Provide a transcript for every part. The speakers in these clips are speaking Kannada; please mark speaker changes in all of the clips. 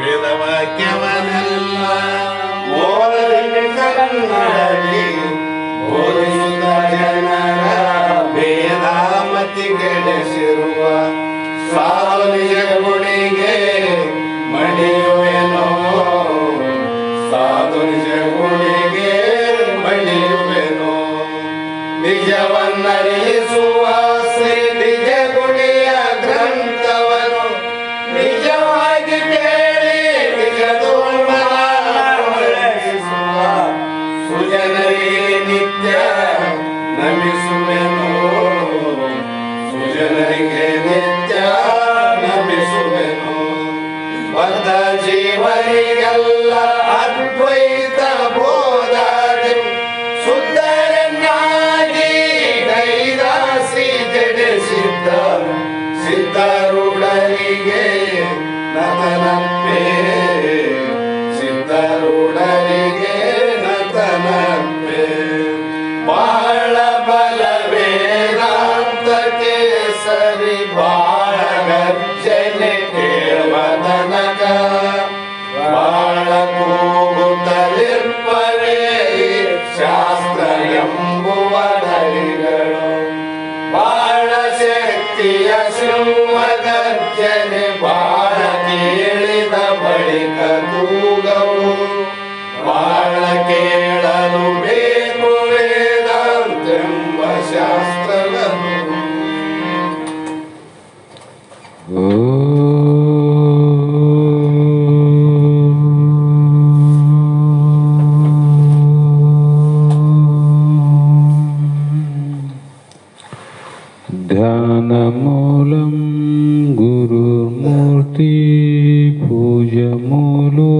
Speaker 1: ವೇದವಾಕ್ಯವನೆಲ್ಲ ಮೋರದಲ್ಲಿ ಕನ್ನಡಗಿ ಬೋಧಿಸುತ್ತ ಜನರ ವೇದಾಮತಿಗೆಡೆಸಿರುವ ಸಾಧು ನಿಜ ಗುಣಿಗೆ ಮಣಿಯುವೆನೋ, ಸಾಧು ನಿಜ ಗುಣಿಗೆ ಮಣಿಯುವೆನೋ. ನಿಜವನ್ನರಿಸುವ ಶ್ರೀ ನಿಜ ಗುಣಿಯ ಗ್ರಂಥವನ್ನು ನಿಜವಾಗಿ ಕೇಳಿ ನಿಜದೋರ್ಮನಿಸುವ ಸುಜನರಿಗೆ ನಿತ್ಯ ನಮಿಸುವೆನು, ಸುಜನರಿಗೆ ನಿತ್ಯ ನಮಿಸುವೆನು. ಬದ್ಧ ಜೀವರಿಗೆಲ್ಲ ಅದ್ವೈತ ಬೋಧಾದಿ ಸುಂದರನಾಗಿ ಕೈದಾಸಿ ಜಡಿಸಿದ್ದ ಸಿದ್ಧಾರೂಢರಿಗೆ ನತನಪ್ಪೆ, ಸಿದ್ಧಾರೂಢರಿಗೆ ನತನಪ್ಪೆ. ಬಾಳ ಬಲ ವೇದಾಂತಕ್ಕೆ ಸರಿ ಬಾಳ ಗರ್ಜನೆ ಕೇಳುವ ತನಕ ಬಾಳ ಕೂಗುತ್ತಲಿರ್ಪರೇ ಶಾಸ್ತ್ರ ಎಂಬುವ ದರಿಗಳು. ಬಾಳ ಶಕ್ತಿಯ ಸಿಂಹಗರ್ಜನೆ ಬಾಳ ಕೇಳಿದ ಬಳಿಕ ತೂಗವು. ಬಾಳ ಕೇಳಲು ಬೇಕು ವೇದಾಂತೆಂಬ ಶಾಸ್ತ್ರವನ್ನು.
Speaker 2: ಧ್ಯಾನಮೂಲಂ ಗುರುರ್ಮೂರ್ತಿ ಪೂಜ್ಯಮೂಲೋ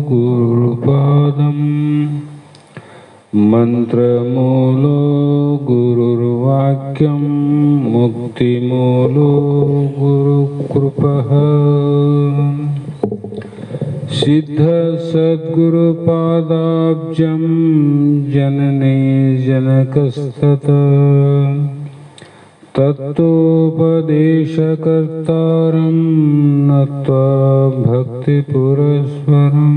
Speaker 2: ಗುರುಪಾದಂ ಮಂತ್ರಮೂಲೋ ಗುರುರ್ವಾಕ್ಯಂ ಮುಕ್ತಿಮೂಲೋ ಗುರುಕೃಪಃ. ಸಿದ್ಧ ಸದ್ಗುರುಪಾದಾಬ್ಜಂ ಜನನೇ ಜನಕಸ್ತತಃ ತತ್ವೋಪದೇಶಕರ್ತಾರಂ ನತ್ವಾ ಭಕ್ತಿಪುರಸ್ವರಂ.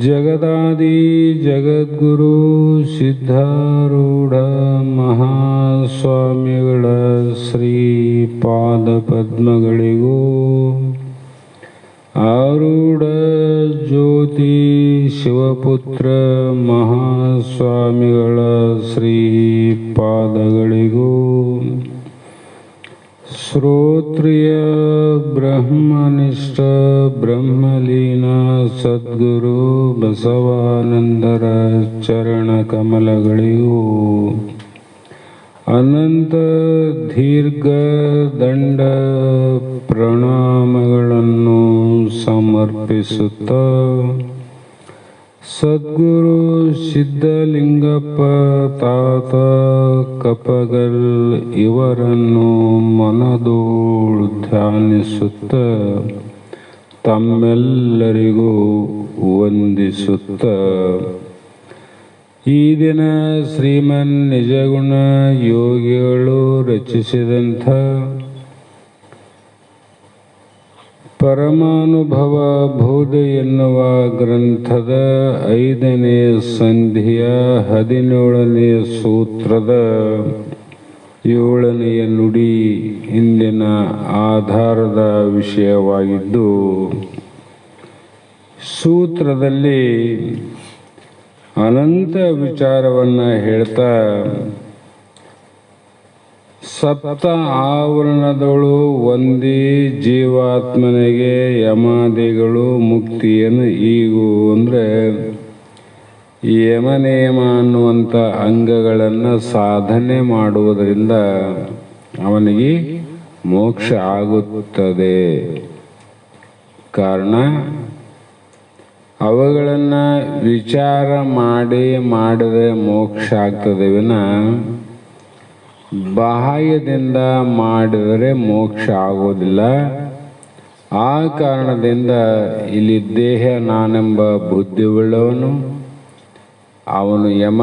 Speaker 2: ಜಗದಾದಿ ಜಗದ್ಗುರು ಸಿದ್ಧಾರೂಢ ಮಹಾಸ್ವಾಮಿಗಳ ಶ್ರೀಪಾದ ಪದ್ಮಗಳಿಗೂ ಆರೂಢ ಜ್ಯೋತಿ ಶಿವಪುತ್ರ ಮಹಾಸ್ವಾಮಿಗಳ ಶ್ರೀಪಾದಗಳಿಗೂ ಶ್ರೋತ್ರಿಯ ಬ್ರಹ್ಮನಿಷ್ಠ ಬ್ರಹ್ಮಲೀನ ಸದ್ಗುರು ಬಸವಾನಂದರ ಚರಣ ಕಮಲಗಳಿಗೂ ಅನಂತ ದೀರ್ಘ ದಂಡ ಪ್ರಣಾಮಗಳನ್ನು ಸಮರ್ಪಿಸುತ್ತ ಸದ್ಗುರು ಸಿದ್ಧಲಿಂಗಪ್ಪ ತಾತ ಕಪಗಲ್ ಇವರನ್ನು ಮನದೋಳು ಧ್ಯಾನಿಸುತ್ತ ತಮ್ಮೆಲ್ಲರಿಗೂ ವಂದಿಸುತ್ತ ಈ ದಿನ ಶ್ರೀಮನ್ ನಿಜಗುಣ ಯೋಗಿಗಳು ರಚಿಸಿದಂಥ ಪರಮಾನುಭವ ಬೋಧ ಎನ್ನುವ ಗ್ರಂಥದ 5ನೇ ಸಂಧಿಯ 17ನೇ ಸೂತ್ರದ 7ನೆಯ ನುಡಿ ಇಂದಿನ ಆಧಾರದ ವಿಷಯವಾಗಿದ್ದು, ಸೂತ್ರದಲ್ಲಿ ಅನಂತ ವಿಚಾರವನ್ನು ಹೇಳ್ತಾ ಸಪ್ತ ಆವರಣದಳು ಒಂದೇ ಜೀವಾತ್ಮನಿಗೆ ಯಮಾದಿಗಳು ಮುಕ್ತಿಯನ್ನು ಈಗು ಅಂದರೆ ಯಮನೇಮ ಅನ್ನುವಂಥ ಅಂಗಗಳನ್ನು ಸಾಧನೆ ಮಾಡುವುದರಿಂದ ಅವನಿಗೆ ಮೋಕ್ಷ ಆಗುತ್ತದೆ. ಕಾರಣ ಅವುಗಳನ್ನು ವಿಚಾರ ಮಾಡಿದರೆ ಮೋಕ್ಷ ಆಗ್ತದೆ ವಿನ ಬಾಹ್ಯದಿಂದ ಮಾಡಿದರೆ ಮೋಕ್ಷ ಆಗೋದಿಲ್ಲ. ಆ ಕಾರಣದಿಂದ ಇಲ್ಲಿ ದೇಹ ನಾನೆಂಬ ಬುದ್ಧಿಯುಳ್ಳವನು ಅವನು ಯಮ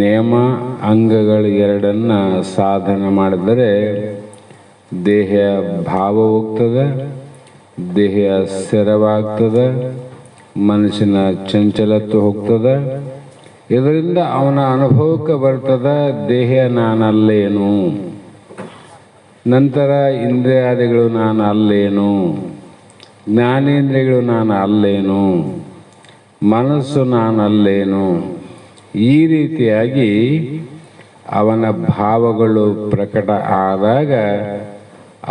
Speaker 2: ನೇಮ ಅಂಗಗಳು ಎರಡನ್ನು ಸಾಧನೆ ಮಾಡಿದರೆ ದೇಹ ಭಾವ ಹೋಗ್ತದೆ, ದೇಹ ಸ್ಥಿರವಾಗ್ತದೆ, ಮನಸ್ಸಿನ ಚಂಚಲತ್ವ ಹೋಗ್ತದೆ. ಇದರಿಂದ ಅವನ ಅನುಭವಕ್ಕೆ ಬರ್ತದ ದೇಹ ನಾನಲ್ಲೇನು, ನಂತರ ಇಂದ್ರಿಯಾದಿಗಳು ನಾನು ಅಲ್ಲೇನು, ಜ್ಞಾನೇಂದ್ರಿಯಗಳು ನಾನು ಅಲ್ಲೇನು, ಮನಸ್ಸು ನಾನಲ್ಲೇನು. ಈ ರೀತಿಯಾಗಿ ಅವನ ಭಾವಗಳು ಪ್ರಕಟ ಆದಾಗ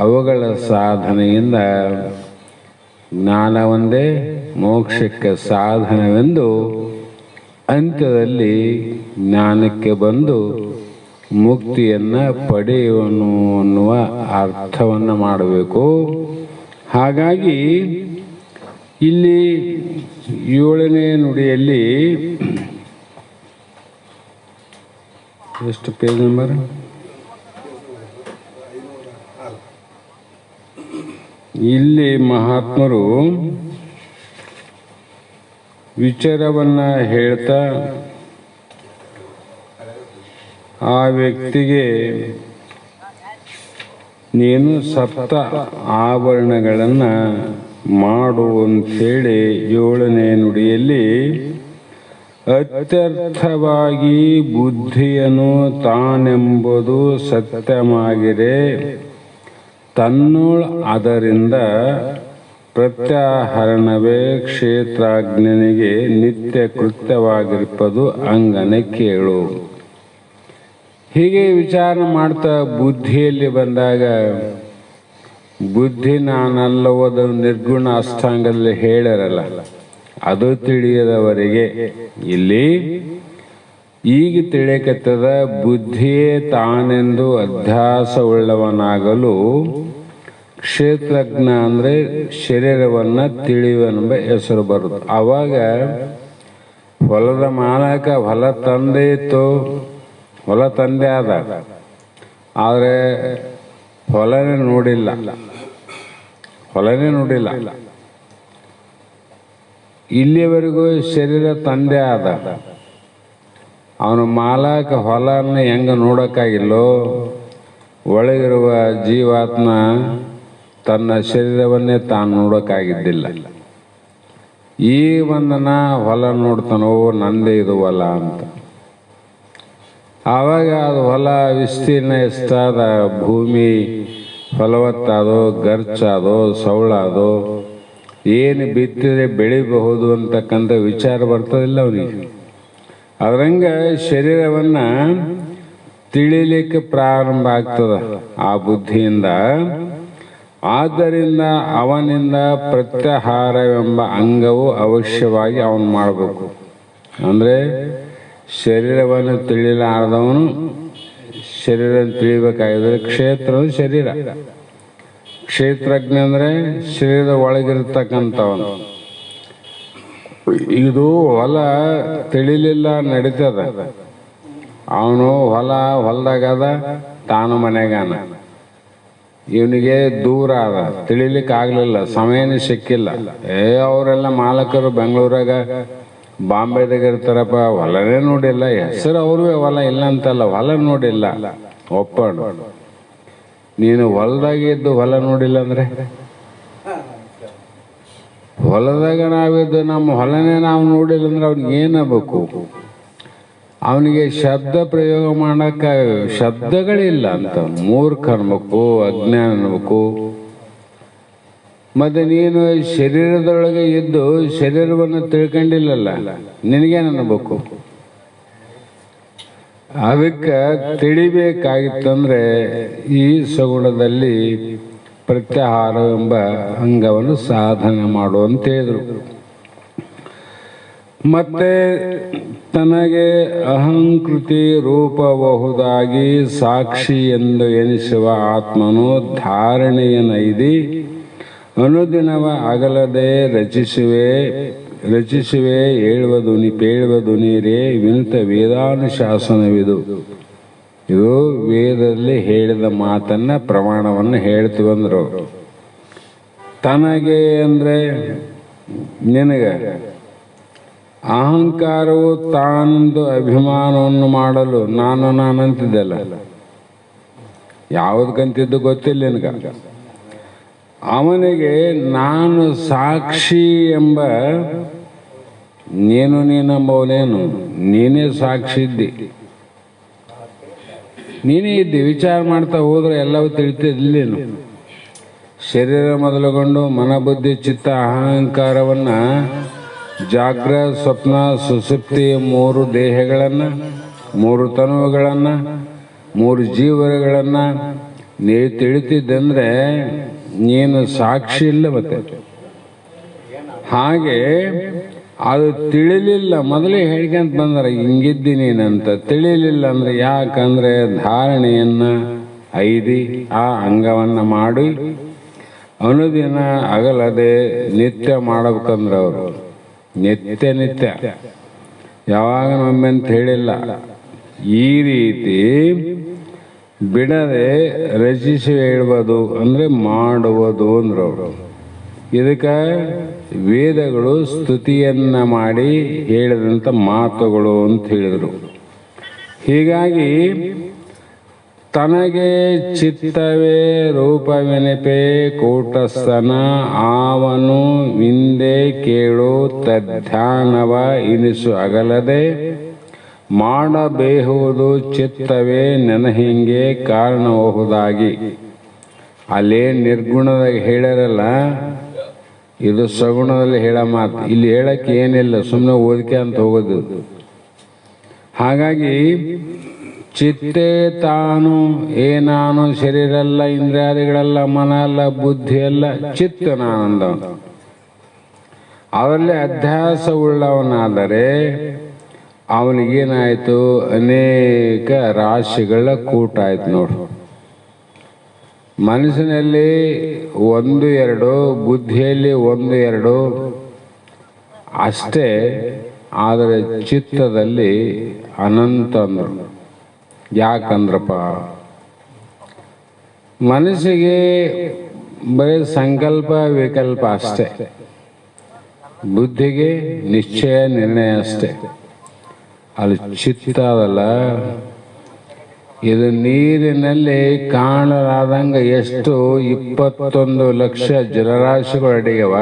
Speaker 2: ಅವುಗಳ ಸಾಧನೆಯಿಂದ ಜ್ಞಾನ ಒಂದೇ ಮೋಕ್ಷಕ್ಕೆ ಸಾಧನವೆಂದು ಅಂತ್ಯದಲ್ಲಿ ಜ್ಞಾನಕ್ಕೆ ಬಂದು ಮುಕ್ತಿಯನ್ನು ಪಡೆಯುವನು ಅನ್ನುವ ಅರ್ಥವನ್ನು ಮಾಡಬೇಕು. ಹಾಗಾಗಿ ಇಲ್ಲಿ 7ನೇ ನುಡಿಯಲ್ಲಿ ಎಷ್ಟು ಪೇಜ್ ನಂಬರ್? ಇಲ್ಲಿ ಮಹಾತ್ಮರು ವಿಚಾರವನ್ನ ಹೇಳ್ತಾ ಆ ವ್ಯಕ್ತಿಗೆ ನೀನು ಸಪ್ತ ಆಭರಣಗಳನ್ನು ಮಾಡು ಅಂಥೇಳಿ 7ನೇ ನುಡಿಯಲ್ಲಿ ಅತ್ಯರ್ಥವಾಗಿ ಬುದ್ಧಿಯನ್ನು ತಾನೆಂಬುದು ಸತ್ಯಮಾಗಿರೆ ತನ್ನೋಳ್ ಅದರಿಂದ ಪ್ರತ್ಯಾಹರಣವೇ ಕ್ಷೇತ್ರಾಜ್ಞನಿಗೆ ನಿತ್ಯ ಕೃತ್ಯವಾಗಿರ್ಪದು ಅಂಗನೆ ಕೇಳು. ಹೀಗೆ ವಿಚಾರ ಮಾಡ್ತಾ ಬುದ್ಧಿಯಲ್ಲಿ ಬಂದಾಗ ಬುದ್ಧಿ ನಾನಲ್ಲವದು ನಿರ್ಗುಣ ಅಷ್ಟಾಂಗದಲ್ಲಿ ಹೇಳಿರಲ್ಲ, ಅದು ತಿಳಿಯದವರಿಗೆ ಇಲ್ಲಿ ಈಗ ತಿಳಿಯಕತ್ತದ ಬುದ್ಧಿಯೇ ತಾನೆಂದು ಅಧ್ಯಾಸವುಳ್ಳವನಾಗಲು ಕ್ಷೇತ್ರಜ್ಞ ಅಂದರೆ ಶರೀರವನ್ನು ತಿಳಿಯುವನೆಂಬ ಹೆಸರು ಬರುತ್ತೆ. ಆವಾಗ ಹೊಲದ ಮಾಲಕ ಹೊಲ ತಂದೆ ಇತ್ತು, ಹೊಲ ತಂದೆ ಆದ, ಆದರೆ ಹೊಲನೇ ನೋಡಿಲ್ಲ. ಇಲ್ಲಿವರೆಗೂ ಶರೀರ ತಂದೆ ಆದ, ಅವನ ಮಾಲಕ ಹೊಲನ ಹೆಂಗ ನೋಡೋಕ್ಕಾಗಿಲ್ಲೋ ಒಳಗಿರುವ ಜೀವಾತ್ಮ ತನ್ನ ಶರೀರವನ್ನೇ ತಾನು ನೋಡೋಕ್ಕಾಗಿದ್ದಿಲ್ಲ. ಈ ಬಂದನ ಹೊಲ ನೋಡ್ತಾನೋ ನಂದೇ ಇದು ಹೊಲ ಅಂತ. ಆವಾಗ ಅದು ಹೊಲ ವಿಸ್ತೀರ್ಣ ಎಷ್ಟಾದ, ಭೂಮಿ ಫಲವತ್ತಾದೋ, ಗರ್ಚಾದೋ, ಸೌಳಾದೋ, ಏನು ಬಿತ್ತಿದ್ರೆ ಬೆಳಿಬಹುದು ಅಂತಕ್ಕಂಥ ವಿಚಾರ ಬರ್ತದಿಲ್ಲ ಅವನಿಗೆ. ಅದರಂಗ ಶರೀರವನ್ನು ತಿಳಿಲಿಕ್ಕೆ ಪ್ರಾರಂಭ ಆಗ್ತದ ಆ ಬುದ್ಧಿಯಿಂದ. ಆದ್ದರಿಂದ ಅವನಿಂದ ಪ್ರತ್ಯಾಹಾರವೆಂಬ ಅಂಗವು ಅವಶ್ಯವಾಗಿ ಅವನು ಮಾಡಬೇಕು. ಅಂದರೆ ಶರೀರವನ್ನು ತಿಳಿಲಾರದವನು ಶರೀರ ತಿಳಿಬೇಕಾಗಿದ್ರೆ ಕ್ಷೇತ್ರವು ಶರೀರ, ಕ್ಷೇತ್ರಜ್ಞ ಅಂದರೆ ಶರೀರದ ಒಳಗಿರ್ತಕ್ಕಂಥವನು. ಇದು ಹೊಲ ತಿಳಿಲಿಲ್ಲ ನಡೀತದ, ಅವನು ಹೊಲದಾಗದ, ತಾನು ಮನೆಗಾನ, ಇವನಿಗೆ ದೂರ ಅದ, ತಿಳಿಲಿಕ್ಕೆ ಆಗಲಿಲ್ಲ, ಸಮಯನೇ ಸಿಕ್ಕಿಲ್ಲ. ಅವರೆಲ್ಲ ಮಾಲಕರು ಬೆಂಗಳೂರಾಗ ಬಾಂಬೆದಾಗ ಇರ್ತಾರಪ್ಪ, ಹೊಲನೇ ನೋಡಿಲ್ಲ, ಹೆಸರು ಅವ್ರೂ ಹೊಲ ಇಲ್ಲ ಅಂತಲ್ಲ, ಹೊಲ ನೋಡಿಲ್ಲ ಒಪ್ಪಡು. ನೀನು ಹೊಲದಾಗಿದ್ದು ಹೊಲ ನೋಡಿಲ್ಲ ಅಂದರೆ, ಹೊಲದಾಗ ನಾವಿದ್ದು ನಮ್ಮ ಹೊಲನೇ ನಾವು ನೋಡಿಲ್ಲ ಅಂದ್ರೆ ಅವ್ನಿಗೆ ಏನಾಗಬೇಕು? ಅವನಿಗೆ ಶಬ್ದ ಪ್ರಯೋಗ ಮಾಡೋಕ್ಕೆ ಶಬ್ದಗಳಿಲ್ಲ ಅಂತ ಮೂರ್ಖ ಅನ್ಬೇಕು, ಅಜ್ಞಾನ ಅನ್ಬೇಕು. ಮತ್ತೆ ನೀನು ಶರೀರದೊಳಗೆ ಇದ್ದು ಶರೀರವನ್ನು ತಿಳ್ಕೊಂಡಿಲ್ಲಲ್ಲ, ನಿನಗೇನು ಅನ್ಬೇಕು? ಅದಕ್ಕೆ ತಿಳಿಬೇಕಾಗಿತ್ತಂದ್ರೆ ಈ ಸಗುಣದಲ್ಲಿ ಪ್ರತ್ಯಾಹಾರವೆಂಬ ಅಂಗವನ್ನು ಸಾಧನೆ ಮಾಡುವಂತ ಹೇಳಿದರು. ಮತ್ತೆ ತನಗೆ ಅಹಂಕೃತಿ ರೂಪಬಹುದಾಗಿ ಸಾಕ್ಷಿ ಎಂದು ಎನಿಸುವ ಆತ್ಮನು ಧಾರಣೆಯನೈದಿ ಅನುದಿನವ ಅಗಲದೆ ರಚಿಸುವೆ ಹೇಳುವ ಧ್ವನಿ ರೇ ವಿನುತ ವೇದಾನುಶಾಸನವಿದು. ಇದು ವೇದದಲ್ಲಿ ಹೇಳಿದ ಮಾತನ್ನ ಪ್ರಮಾಣವನ್ನು ಹೇಳ್ತೀವಂದ್ರು. ತನಗೆ ಅಂದರೆ ನಿನಗೆ ಅಹಂಕಾರವು ತಾನೊಂದು ಅಭಿಮಾನವನ್ನು ಮಾಡಲು ನಾನಂತಿದ್ದಲ್ಲ, ಯಾವುದಕ್ಕಂತಿದ್ದು ಗೊತ್ತಿಲ್ಲ ನಿನಗ. ಅವನಿಗೆ ನಾನು ಸಾಕ್ಷಿ ಎಂಬ ನೀನಂಬವನೇನು, ನೀನೇ ಸಾಕ್ಷಿ ಇದ್ದಿ, ನೀನೇ ಇದ್ದಿ. ವಿಚಾರ ಮಾಡ್ತಾ ಹೋದ್ರೆ ಎಲ್ಲವೂ ತಿಳಿತಿರ್ಲಿಲ್ಲೇನು. ಶರೀರ ಮೊದಲುಗೊಂಡು ಮನಬುದ್ಧಿ ಚಿತ್ತ ಅಹಂಕಾರವನ್ನು, ಜಾಗ್ರತ ಸ್ವಪ್ನ ಸುಸುಪ್ತಿ 3 ದೇಹಗಳನ್ನು, 3 ತನುವುಗಳನ್ನು, 3 ಜೀವಗಳನ್ನು ನೀವು ತಿಳಿತಿದ್ದಂದ್ರೆ ನೀನು ಸಾಕ್ಷಿ ಇಲ್ಲ. ಮತ್ತೆ ಹಾಗೆ ಅದು ತಿಳಿಲಿಲ್ಲ, ಮೊದಲೇ ಹೇಳ್ಕೊಂತ ಬಂದ್ರೆ ಹಿಂಗಿದ್ದೀನಂತ. ತಿಳಿಲಿಲ್ಲ ಅಂದ್ರೆ ಯಾಕಂದ್ರೆ ಧಾರಣೆಯನ್ನು ಐದಿ ಆ ಅಂಗವನ್ನು ಮಾಡಿ ಅನುದಿನ ಅಗಲದೆ ನಿತ್ಯ ಮಾಡಬೇಕಂದ್ರೆ ಅವರು ನಿತ್ಯ ಯಾವಾಗ ಒಮ್ಮೆ ಅಂತ ಹೇಳಿಲ್ಲ. ಈ ರೀತಿ ಬಿಡದೆ ರಚಿಸಿ ಹೇಳುವುದು ಅಂದರೆ ಮಾಡುವುದು ಅಂದ್ರು ಅವರು. ಇದಕ್ಕೆ ವೇದಗಳು ಸ್ತುತಿಯನ್ನ ಮಾಡಿ ಹೇಳಿದಂಥ ಮಾತುಗಳು ಅಂತ ಹೇಳಿದರು. ಹೀಗಾಗಿ ತನಗೆ ಚಿತ್ತವೇ ರೂಪವೆನೆಪೆ ಕೂಟಸ್ಥನ ಆವನು ಹಿಂದೆ ಕೇಳು ತಧ್ಯಾನವ ಇನಿಸು ಅಗಲದೆ ಮಾಡಬೇಹುದು ಚಿತ್ತವೇ ನೆನಹಿಂಗೆ ಕಾರಣಬಹುದಾಗಿ. ಅಲ್ಲೇ ನಿರ್ಗುಣದಾಗ ಹೇಳ್ಯಾರಲ್ಲ, ಇದು ಸಗುಣದಲ್ಲಿ ಹೇಳೋ ಮಾತು. ಇಲ್ಲಿ ಹೇಳಕ್ಕೆ ಏನಿಲ್ಲ, ಸುಮ್ಮನೆ ಓದಿಕೆ ಅಂತ ಹೋಗೋದು. ಹಾಗಾಗಿ ಚಿತ್ತೇ ತಾನು ಏನಾನು, ಶರೀರ ಅಲ್ಲ, ಇಂದ್ರಿಯಾದಿಗಳಲ್ಲ, ಮನ ಅಲ್ಲ, ಬುದ್ಧಿ ಅಲ್ಲ, ಚಿತ್ತನಾನಂದ. ಅವರಲ್ಲಿ ಅಧ್ಯಾಸವುಳ್ಳವನಾದರೆ ಅವನಿಗೇನಾಯಿತು, ಅನೇಕ ರಾಶಿಗಳ ಕೂಟ ಆಯ್ತು ನೋಡು. ಮನಸ್ಸಿನಲ್ಲಿ 1-2, ಬುದ್ಧಿಯಲ್ಲಿ 1-2 ಅಷ್ಟೇ. ಆದರೆ ಚಿತ್ತದಲ್ಲಿ ಅನಂತ ಅಂದರು. ಯಾಕಂದ್ರಪ್ಪ, ಮನಸ್ಸಿಗೆ ಬರೀ ಸಂಕಲ್ಪ ವಿಕಲ್ಪ ಅಷ್ಟೇ, ಬುದ್ಧಿಗೆ ನಿಶ್ಚಯ ನಿರ್ಣಯ ಅಷ್ಟೇ. ಅಲ್ಲಿ ಚಿತ್ತ ಅದಲ್ಲ, ಇದು ನೀರಿನಲ್ಲಿ ಕಾಣಲಾದಂಗೆ ಎಷ್ಟು 21 ಲಕ್ಷ ಜಲರಾಶಿಗಳು ಅಡಿಗವ.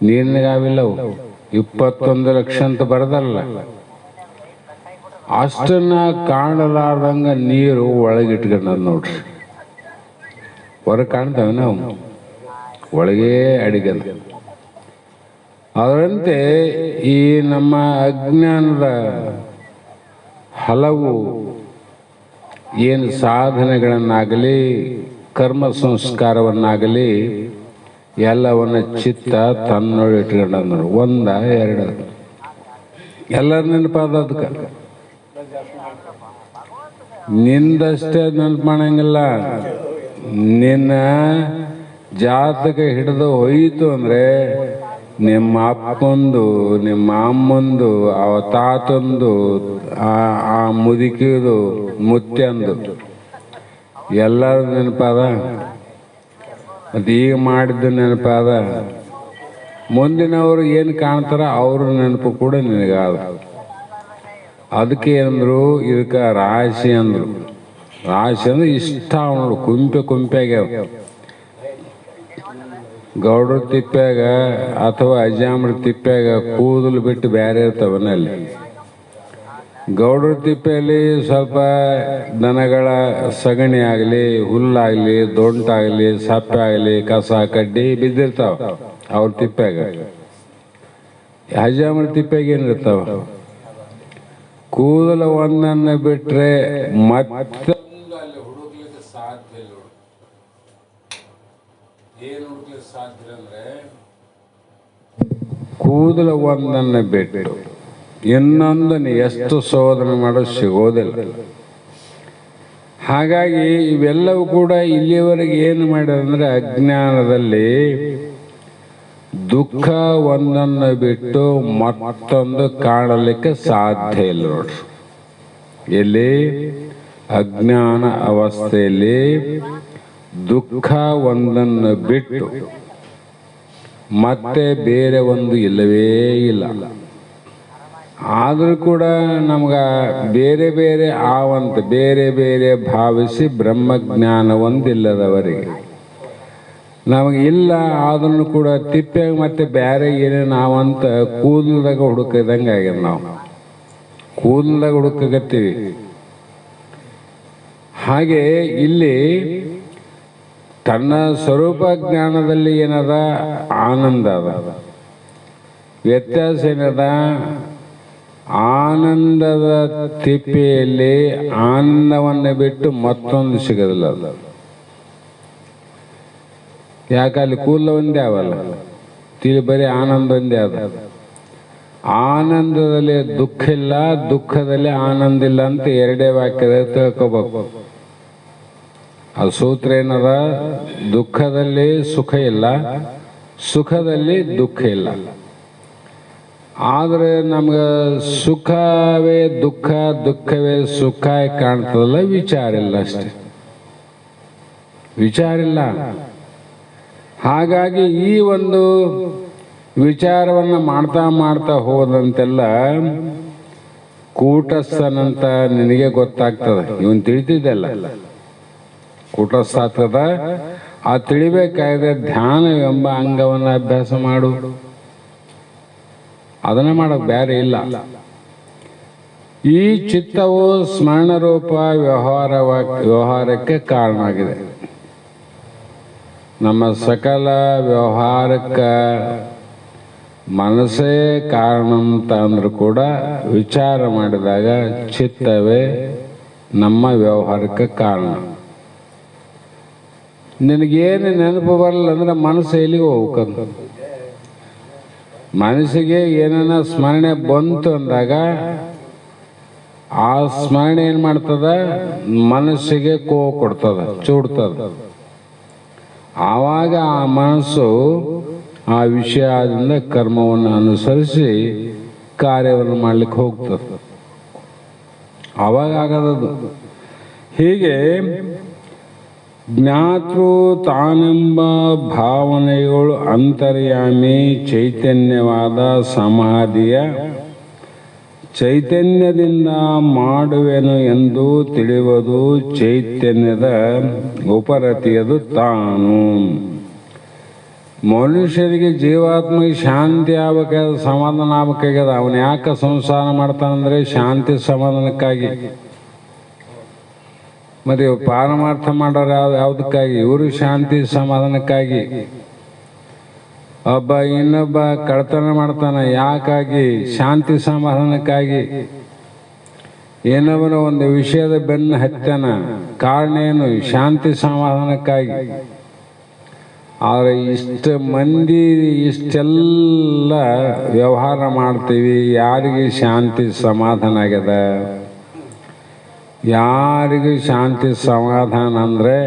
Speaker 2: ನೀರಿನಾಗಿಲ್ಲವು 21 ಲಕ್ಷ ಅಂತ ಬರದಲ್ಲ. ಅಷ್ಟನ್ನ ಕಾಣಲಾರ್ದಂಗ ನೀರು ಒಳಗಿಟ್ಕೊಂಡ ನೋಡ್ರಿ. ಹೊರಗೆ ಕಾಣ್ತವೆ, ನಾವು ಒಳಗೇ ಅಡಿಗಲ್ಲ. ಅದರಂತೆ ಈ ನಮ್ಮ ಅಜ್ಞಾನದ ಹಲವು ಏನು ಸಾಧನೆಗಳನ್ನಾಗಲಿ ಕರ್ಮ ಸಂಸ್ಕಾರವನ್ನಾಗಲಿ ಎಲ್ಲವನ್ನ ಚಿತ್ತ ತನ್ನೊಳಗೆ ಇಟ್ಕೊಂಡ. 1-2 ಎಲ್ಲರ ನೆನಪಾದ. ಅದಕ್ಕೆ ನಿಂದಷ್ಟೇ ನೆನಪು ಮಾಡಂಗಿಲ್ಲ. ನಿನ್ನ ಜಾತಕ ಹಿಡಿದು ಹೋಯಿತು ಅಂದರೆ ನಿಮ್ಮ ಅಪ್ಪಂದು, ನಿಮ್ಮ ಅಮ್ಮಂದು, ಅವ ತಾತಂದು, ಆ ಮುದುಕಿದು, ಮುತ್ಯಂದು ಎಲ್ಲರೂ ನೆನಪಾದ. ಮತ್ತು ಈಗ ಮಾಡಿದ್ದು ನೆನಪಾದ. ಮುಂದಿನವರು ಏನು ಕಾಣ್ತಾರ ಅವ್ರ ನೆನಪು ಕೂಡ ನಿನಗಾದ. ಅದಕ್ಕೆ ಅಂದರು ಇದಕ್ಕೆ ರಾಶಿ ಅಂದರು. ರಾಶಿ ಅಂದ್ರೆ ಇಷ್ಟ ನೋಡು, ಕುಂಪೆಗ್ಯಾವ. ಗೌಡ್ರ ತಿಪ್ಪ್ಯಾಗ ಅಥವಾ ಅಜಾಮ್ರ ತಿಪ್ಪ್ಯಾಗ ಕೂದಲು ಬಿಟ್ಟು ಬೇರೆ ಇರ್ತಾವನಲ್ಲಿ. ಗೌಡ್ರ ತಿಪ್ಪೆಯಲ್ಲಿ ಸ್ವಲ್ಪ ದನಗಳ ಸಗಣಿ ಆಗಲಿ, ಹುಲ್ಲಾಗಲಿ, ದೊಂಟಾಗಲಿ, ಸಪ್ಪೆ ಆಗಲಿ, ಕಸ ಕಡ್ಡಿ ಬಿದ್ದಿರ್ತಾವ ಅವ್ರ ತಿಪ್ಪ್ಯಾಗ. ಅಜಾಮ್ರ ತಿಪ್ಪ್ಯಾಗ ಏನಿರ್ತಾವ? ಕೂದಲು ಒಂದನ್ನು ಬಿಟ್ರೆ ಮತ್ತೆ ಹುಡುಕ್ಲಿಕ್ಕೆ ಸಾಧ್ಯ ಇಲ್ಲ. ಏನು ಹುಡುಕ್ಲಿಕ್ಕೆ ಸಾಧ್ಯ ಅಂದ್ರೆ ಕೂದಲು ಒಂದನ್ನು ಬಿಟ್ಟು ಇನ್ನೊಂದನ್ನು ಎಷ್ಟು ಶೋಧನೆ ಮಾಡೋದು ಸಿಗೋದಿಲ್ಲ. ಹಾಗಾಗಿ ಇವೆಲ್ಲವೂ ಕೂಡ ಇಲ್ಲಿಯವರೆಗೆ ಏನು ಮಾಡ್ಯಾರಂದ್ರೆ ಅಜ್ಞಾನದಲ್ಲಿ ದುಃಖ ಒಂದನ್ನು ಬಿಟ್ಟು ಮತ್ತೊಂದು ಕಾಣಲಿಕ್ಕೆ ಸಾಧ್ಯ ಇಲ್ಲ ನೋಡ್ರಿ. ಎಲ್ಲಿ ಅಜ್ಞಾನ ಅವಸ್ಥೆಯಲ್ಲಿ ದುಃಖ ಒಂದನ್ನು ಬಿಟ್ಟು ಮತ್ತೆ ಬೇರೆ ಒಂದು ಇಲ್ಲವೇ ಇಲ್ಲ. ಆದರೂ ಕೂಡ ನಮ್ಗೆ ಬೇರೆ ಬೇರೆ ಆವಂತ ಬೇರೆ ಬೇರೆ ಭಾವಿಸಿ ಬ್ರಹ್ಮಜ್ಞಾನ ಒಂದಿಲ್ಲದವರಿಗೆ ನಮಗೆ ಇಲ್ಲ ಆದ್ರೂ ಕೂಡ ತಿಪ್ಪಾಗ ಮತ್ತೆ ಬೇರೆ ಏನೇ ನಾವಂತ ಕೂದಲ್ದಾಗ ಹುಡುಕದಂಗೆ ಆಗ್ಯದ. ನಾವು ಕೂದಲ್ದಾಗ ಹುಡುಕಗತ್ತೀವಿ. ಹಾಗೆ ಇಲ್ಲಿ ತನ್ನ ಸ್ವರೂಪ ಜ್ಞಾನದಲ್ಲಿ ಏನದ ಆನಂದ ಅದ. ವ್ಯತ್ಯಾಸ ಏನದ, ಆನಂದದ ತಿಪ್ಪೆಯಲ್ಲಿ ಆನಂದವನ್ನು ಬಿಟ್ಟು ಮತ್ತೊಂದು ಸಿಗೋದಿಲ್ಲ. ಅದು ಯಾಕೆ ಅಲ್ಲಿ ಕೂದಲು ಒಂದೇ ಅವಲ್ಲ, ಬರೀ ಆನಂದ ಒಂದೇ ಅದ. ಆನಂದದಲ್ಲಿ ದುಃಖ ಇಲ್ಲ, ದುಃಖದಲ್ಲಿ ಆನಂದ ಇಲ್ಲ ಅಂತ ಎರಡೇ ವಾಕ್ಯದ ತಿಳ್ಕೋಬೇಕು. ಅದು ಸೂತ್ರ ಏನದ, ದುಃಖದಲ್ಲಿ ಸುಖ ಇಲ್ಲ, ಸುಖದಲ್ಲಿ ದುಃಖ ಇಲ್ಲ. ಆದರೆ ನಮ್ಗೆ ಸುಖವೇ ದುಃಖ, ದುಃಖವೇ ಸುಖ ಕಾಣ್ತದಲ್ಲ, ವಿಚಾರ ಇಲ್ಲ ಅಷ್ಟೆ, ವಿಚಾರ ಇಲ್ಲ. ಹಾಗಾಗಿ ಈ ಒಂದು ವಿಚಾರವನ್ನು ಮಾಡ್ತಾ ಮಾಡ್ತಾ ಹೋದಂತೆಲ್ಲ ಕೂಟಸ್ಥನಂತ ನಿನಗೆ ಗೊತ್ತಾಗ್ತದೆ. ಇವನ್ ತಿಳಿತಿದ್ದಲ್ಲ, ಕೂಟಸ್ಥ ಆಗ್ತದ. ಆ ತಿಳಿಬೇಕಾದ್ರೆ ಧ್ಯಾನವೆಂಬ ಅಂಗವನ್ನು ಅಭ್ಯಾಸ ಮಾಡು. ಅದನ್ನ ಮಾಡೋಕೆ ಬೇರೆ ಇಲ್ಲ. ಈ ಚಿತ್ತವು ಸ್ಮರಣ ರೂಪ ವ್ಯವಹಾರಕ್ಕೆ ಕಾರಣ ಆಗಿದೆ. ನಮ್ಮ ಸಕಲ ವ್ಯವಹಾರಕ್ಕೆ ಮನಸ್ಸೇ ಕಾರಣ ಅಂತ ಅಂದ್ರೂ ಕೂಡ ವಿಚಾರ ಮಾಡಿದಾಗ ಚಿತ್ತವೇ ನಮ್ಮ ವ್ಯವಹಾರಕ್ಕೆ ಕಾರಣ. ನಿನಗೇನು ನೆನಪು ಬರಲ್ಲ ಅಂದ್ರೆ ಮನಸ್ಸು ಎಲ್ಲಿಗೆ ಹೋಗ್ಬೇಕಂತ. ಮನಸ್ಸಿಗೆ ಏನನ್ನ ಸ್ಮರಣೆ ಬಂತು ಅಂದಾಗ ಆ ಸ್ಮರಣೆ ಏನು ಮಾಡ್ತದ, ಮನಸ್ಸಿಗೆ ಕೋವ ಕೊಡ್ತದ, ಚೂಡ್ತದ. ಆವಾಗ ಆ ಮನಸ್ಸು ಆ ವಿಷಯದಿಂದ ಕರ್ಮವನ್ನು ಅನುಸರಿಸಿ ಕಾರ್ಯವನ್ನು ಮಾಡಲಿಕ್ಕೆ ಹೋಗ್ತದೆ. ಆವಾಗ ಆಗದದು. ಹೀಗೆ ಜ್ಞಾತೃ ತಾನೆಂಬ ಭಾವನೆಗಳು ಅಂತರ್ಯಾಮಿ ಚೈತನ್ಯವಾದ ಸಮಾಧಿಯ ಚೈತನ್ಯದಿಂದ ಮಾಡುವೆನು ಎಂದು ತಿಳಿಯುವುದು ಚೈತನ್ಯದ ಉಪರತಿಯದು ತಾನು. ಮನುಷ್ಯರಿಗೆ ಜೀವಾತ್ಮಗೆ ಶಾಂತಿ ಆಗ್ಬೇಕಾದ, ಸಮಾಧಾನ ಆಗ್ಬೇಕಾಗ್ಯದ. ಅವನು ಯಾಕೆ ಸಂಸಾರ ಮಾಡ್ತಾನಂದ್ರೆ ಶಾಂತಿ ಸಮಾಧಾನಕ್ಕಾಗಿ. ಮತ್ತೆ ಪಾರಮಾರ್ಥ ಮಾಡೋರು ಯಾವುದಕ್ಕಾಗಿ? ಇವರು ಶಾಂತಿ ಸಮಾಧಾನಕ್ಕಾಗಿ. ಒಬ್ಬ ಇನ್ನೊಬ್ಬ ಕಳ್ತನ ಮಾಡ್ತಾನ, ಯಾಕಾಗಿ? ಶಾಂತಿ ಸಮಾಧಾನಕ್ಕಾಗಿ. ಏನವನ ಒಂದು ವಿಷಯದ ಬೆನ್ನು ಹತ್ತನ, ಕಾರಣ ಏನು? ಶಾಂತಿ ಸಮಾಧಾನಕ್ಕಾಗಿ. ಆದರೆ ಇಷ್ಟು ಮಂದಿ ಇಷ್ಟೆಲ್ಲ ವ್ಯವಹಾರ ಮಾಡ್ತೀವಿ, ಯಾರಿಗೆ ಶಾಂತಿ ಸಮಾಧಾನ ಆಗ್ಯದ? ಯಾರಿಗೂ ಶಾಂತಿ ಸಮಾಧಾನ ಅಂದರೆ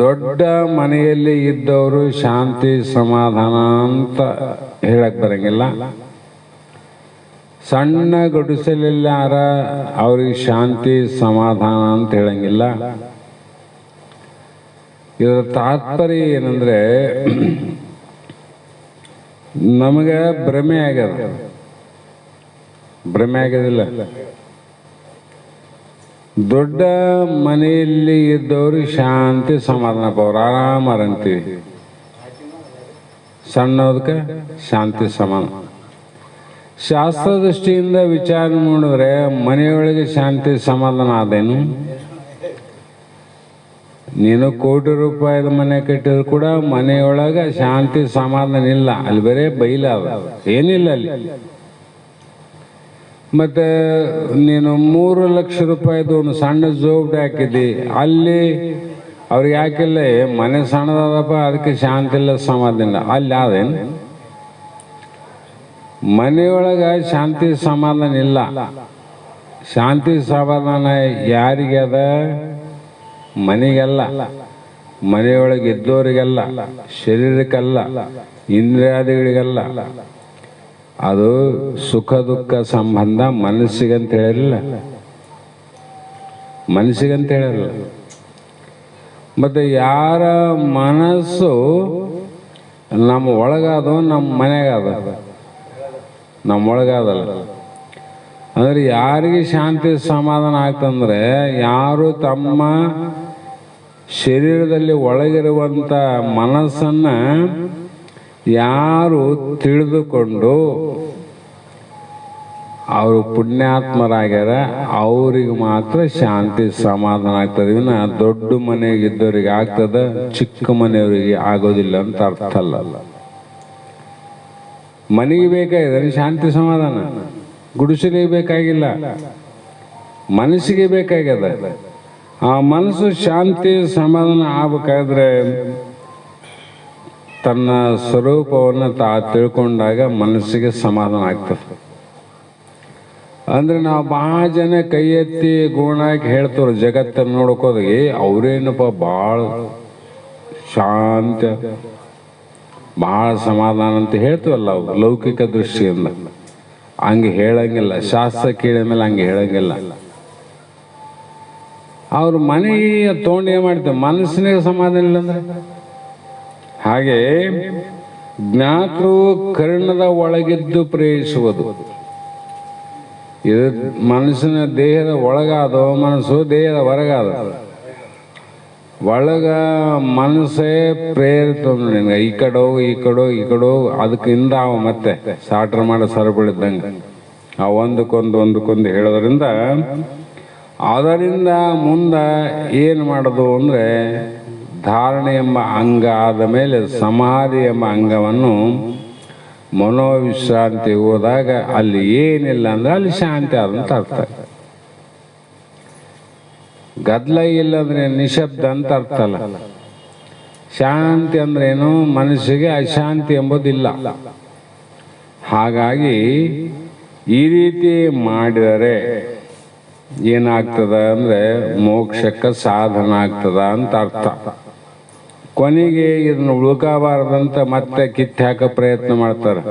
Speaker 2: ದೊಡ್ಡ ಮನೆಯಲ್ಲಿ ಇದ್ದವರು ಶಾಂತಿ ಸಮಾಧಾನ ಅಂತ ಹೇಳಕ್ ಬರಂಗಿಲ್ಲ. ಸಣ್ಣ ಗುಡಿಸಲಿಲ್ಲಾರ ಅವ್ರಿಗೆ ಶಾಂತಿ ಸಮಾಧಾನ ಅಂತ ಹೇಳಂಗಿಲ್ಲ. ಇದರ ತಾತ್ಪರ್ಯ ಏನಂದ್ರೆ, ನಮಗೆ ಭ್ರಮೆ ಆಗ್ಯದ. ಭ್ರಮೆ ಆಗ್ಯದಿಲ್ಲ. ದೊಡ್ಡ ಮನೆಯಲ್ಲಿ ಇದ್ದವರು ಶಾಂತಿ ಸಮಾಧಾನ, ಅವ್ರು ಆರಾಮರಂತೀವಿ. ಸಣ್ಣದಕ್ಕೆ ಶಾಂತಿ ಸಮಾಧಾನ. ಶಾಸ್ತ್ರ ದೃಷ್ಟಿಯಿಂದ ವಿಚಾರ ಮಾಡಿದ್ರೆ ಮನೆಯೊಳಗೆ ಶಾಂತಿ ಸಮಾಧಾನ ಆದೇನು? ನೀನು ಕೋಟಿ ರೂಪಾಯಿದ ಮನೆ ಕಟ್ಟಿದ್ರು ಕೂಡ ಮನೆಯೊಳಗೆ ಶಾಂತಿ ಸಮಾಧಾನ ಇಲ್ಲ. ಅಲ್ಲಿ ಬರೇ ಬೈಲ ಅದ, ಏನಿಲ್ಲ ಅಲ್ಲಿ. ಮತ್ತೆ ನೀನು 3 ಲಕ್ಷ ರೂಪಾಯಿದು ಒಂದು ಸಣ್ಣ ಜೋಬಡಿ ಹಾಕಿದ್ದಿ, ಅಲ್ಲಿ ಅವ್ರಿಗೆ ಯಾಕಿಲ್ಲ? ಮನೆ ಸಣ್ಣದಪ್ಪ, ಅದಕ್ಕೆ ಶಾಂತಿ ಇಲ್ಲ, ಸಮಾಧಾನ ಇಲ್ಲ. ಅಲ್ಲಿ ಅದೇನು? ಮನೆಯೊಳಗ ಶಾಂತಿ ಸಮಾಧಾನ ಇಲ್ಲ. ಶಾಂತಿ ಸಮಾಧಾನ ಯಾರಿಗೆ ಅದ? ಮನೆಗೆಲ್ಲ, ಮನೆಯೊಳಗೆ ಇದ್ದವರಿಗೆಲ್ಲ, ಶರೀರಕ್ಕಲ್ಲ, ಇಂದ್ರಿಯಾದಿಗಳಿಗೆಲ್ಲ. ಅದು ಸುಖ ದುಃಖ ಸಂಬಂಧ ಮನಸ್ಸಿಗಂತ ಹೇಳಿರಲಿಲ್ಲ, ಮನಸ್ಸಿಗಂತ ಹೇಳಿರಲ್ಲ. ಮತ್ತೆ ಯಾರ ಮನಸ್ಸು ನಮ್ಮ ಒಳಗಾದ, ನಮ್ಮ ಮನೆಗಾದ, ನಮ್ಮೊಳಗಾದಲ್ಲ. ಅಂದ್ರೆ ಯಾರಿಗೆ ಶಾಂತಿ ಸಮಾಧಾನ ಆಗ್ತಂದ್ರೆ ಯಾರು ತಮ್ಮ ಶರೀರದಲ್ಲಿ ಒಳಗಿರುವಂಥ ಮನಸ್ಸನ್ನ ಯಾರು ತಿಳಿದುಕೊಂಡು ಅವರು ಪುಣ್ಯಾತ್ಮರಾಗ್ಯಾರ ಅವ್ರಿಗೆ ಮಾತ್ರ ಶಾಂತಿ ಸಮಾಧಾನ ಆಗ್ತದೆ. ಇವನ್ನ ದೊಡ್ಡ ಮನೆಗಿದ್ದವ್ರಿಗೆ ಆಗ್ತದ, ಚಿಕ್ಕ ಮನೆಯವರಿಗೆ ಆಗೋದಿಲ್ಲ ಅಂತ ಅರ್ಥ ಅಲ್ಲ. ಮನೆಗೆ ಬೇಕಾಗಿದೆ ಶಾಂತಿ ಸಮಾಧಾನ, ಗುಡಿಸಲಿಗೆ ಬೇಕಾಗಿಲ್ಲ, ಮನಸ್ಸಿಗೆ ಬೇಕಾಗ್ಯದ. ಆ ಮನಸ್ಸು ಶಾಂತಿ ಸಮಾಧಾನ ಆಗ್ಬೇಕಾದ್ರೆ ತನ್ನ ಸ್ವರೂಪವನ್ನು ತಿಳ್ಕೊಂಡಾಗ ಮನಸ್ಸಿಗೆ ಸಮಾಧಾನ ಆಗ್ತದೆ. ಅಂದ್ರೆ ನಾವು ಭಾಳ ಜನ ಕೈ ಎತ್ತಿ ಗುಣಾಗಿ ಹೇಳ್ತಾರೆ ಜಗತ್ತನ್ನು ನೋಡ್ಕೋದಾಗಿ, ಅವ್ರೇನಪ್ಪ ಭಾಳ ಶಾಂತ ಭಾಳ ಸಮಾಧಾನ ಅಂತ ಹೇಳ್ತೀವಲ್ಲ ಅವು ಲೌಕಿಕ ದೃಷ್ಟಿಯಿಂದ. ಹಂಗೆ ಹೇಳಂಗಿಲ್ಲ, ಶಾಸ್ತ್ರ ಕೇಳಿದ ಮೇಲೆ ಹಂಗೆ ಹೇಳಂಗಿಲ್ಲ. ಅವ್ರ ಮನೆಗೆ ತೊಗೊಂಡು ಏನು ಮಾಡ್ತೇವೆ, ಮನಸ್ಸಿನಾಗ ಸಮಾಧಾನ ಇಲ್ಲ ಅಂದ್ರೆ. ಹಾಗೆ ಜ್ಞಾತೃ ಕರ್ಣದ ಒಳಗಿದ್ದು ಪ್ರೇಯಿಸುವುದು. ಇದು ಮನಸ್ಸಿನ ದೇಹದ ಒಳಗಾದ ಮನಸ್ಸು, ದೇಹದ ಹೊರಗಾದ. ಒಳಗ ಮನಸ್ಸೇ ಪ್ರೇರಿತ ನಿನಗೆ, ಈ ಕಡೆ ಹೋಗು ಈ ಕಡೆ ಹೋಗು ಈ ಕಡೆ ಹೋಗು. ಅದಕ್ಕಿಂದ ಅವ ಮತ್ತೆ ಸಾಟ್ರ್ ಮಾಡೋ ಸರಪಳಿದ್ದಂಗೆ ಆ ಒಂದಕ್ಕೊಂದು ಹೇಳೋದ್ರಿಂದ ಅದರಿಂದ ಮುಂದೆ ಏನು ಮಾಡೋದು ಅಂದರೆ ಧಾರಣೆ ಎಂಬ ಅಂಗ ಆದ ಮೇಲೆ ಸಮಾಧಿ ಎಂಬ ಅಂಗವನ್ನು ಮನೋವಿಶ್ರಾಂತಿ ಹೋದಾಗ ಅಲ್ಲಿ ಏನಿಲ್ಲ ಅಂದ್ರೆ ಅಲ್ಲಿ ಶಾಂತಿ ಆದಂತ ಅರ್ಥ. ಗದ್ದಲ ಇಲ್ಲ ಅಂದ್ರೆ ನಿಶಬ್ದ ಅಂತ ಅರ್ಥ ಅಲ್ಲ. ಶಾಂತಿ ಅಂದ್ರೆ ಏನು, ಮನಸ್ಸಿಗೆ ಅಶಾಂತಿ ಎಂಬುದಿಲ್ಲ. ಹಾಗಾಗಿ ಈ ರೀತಿ ಮಾಡಿದರೆ ಏನಾಗ್ತದ ಅಂದ್ರೆ ಮೋಕ್ಷಕ್ಕೆ ಸಾಧನ ಆಗ್ತದ ಅಂತ ಅರ್ಥ. ಕೊನೆಗೆ ಇದನ್ನು ಉಳ್ಕಬಾರದಂತ ಮತ್ತೆ ಕಿತ್ತು ಹಾಕೋ ಪ್ರಯತ್ನ ಮಾಡ್ತಾರೆ,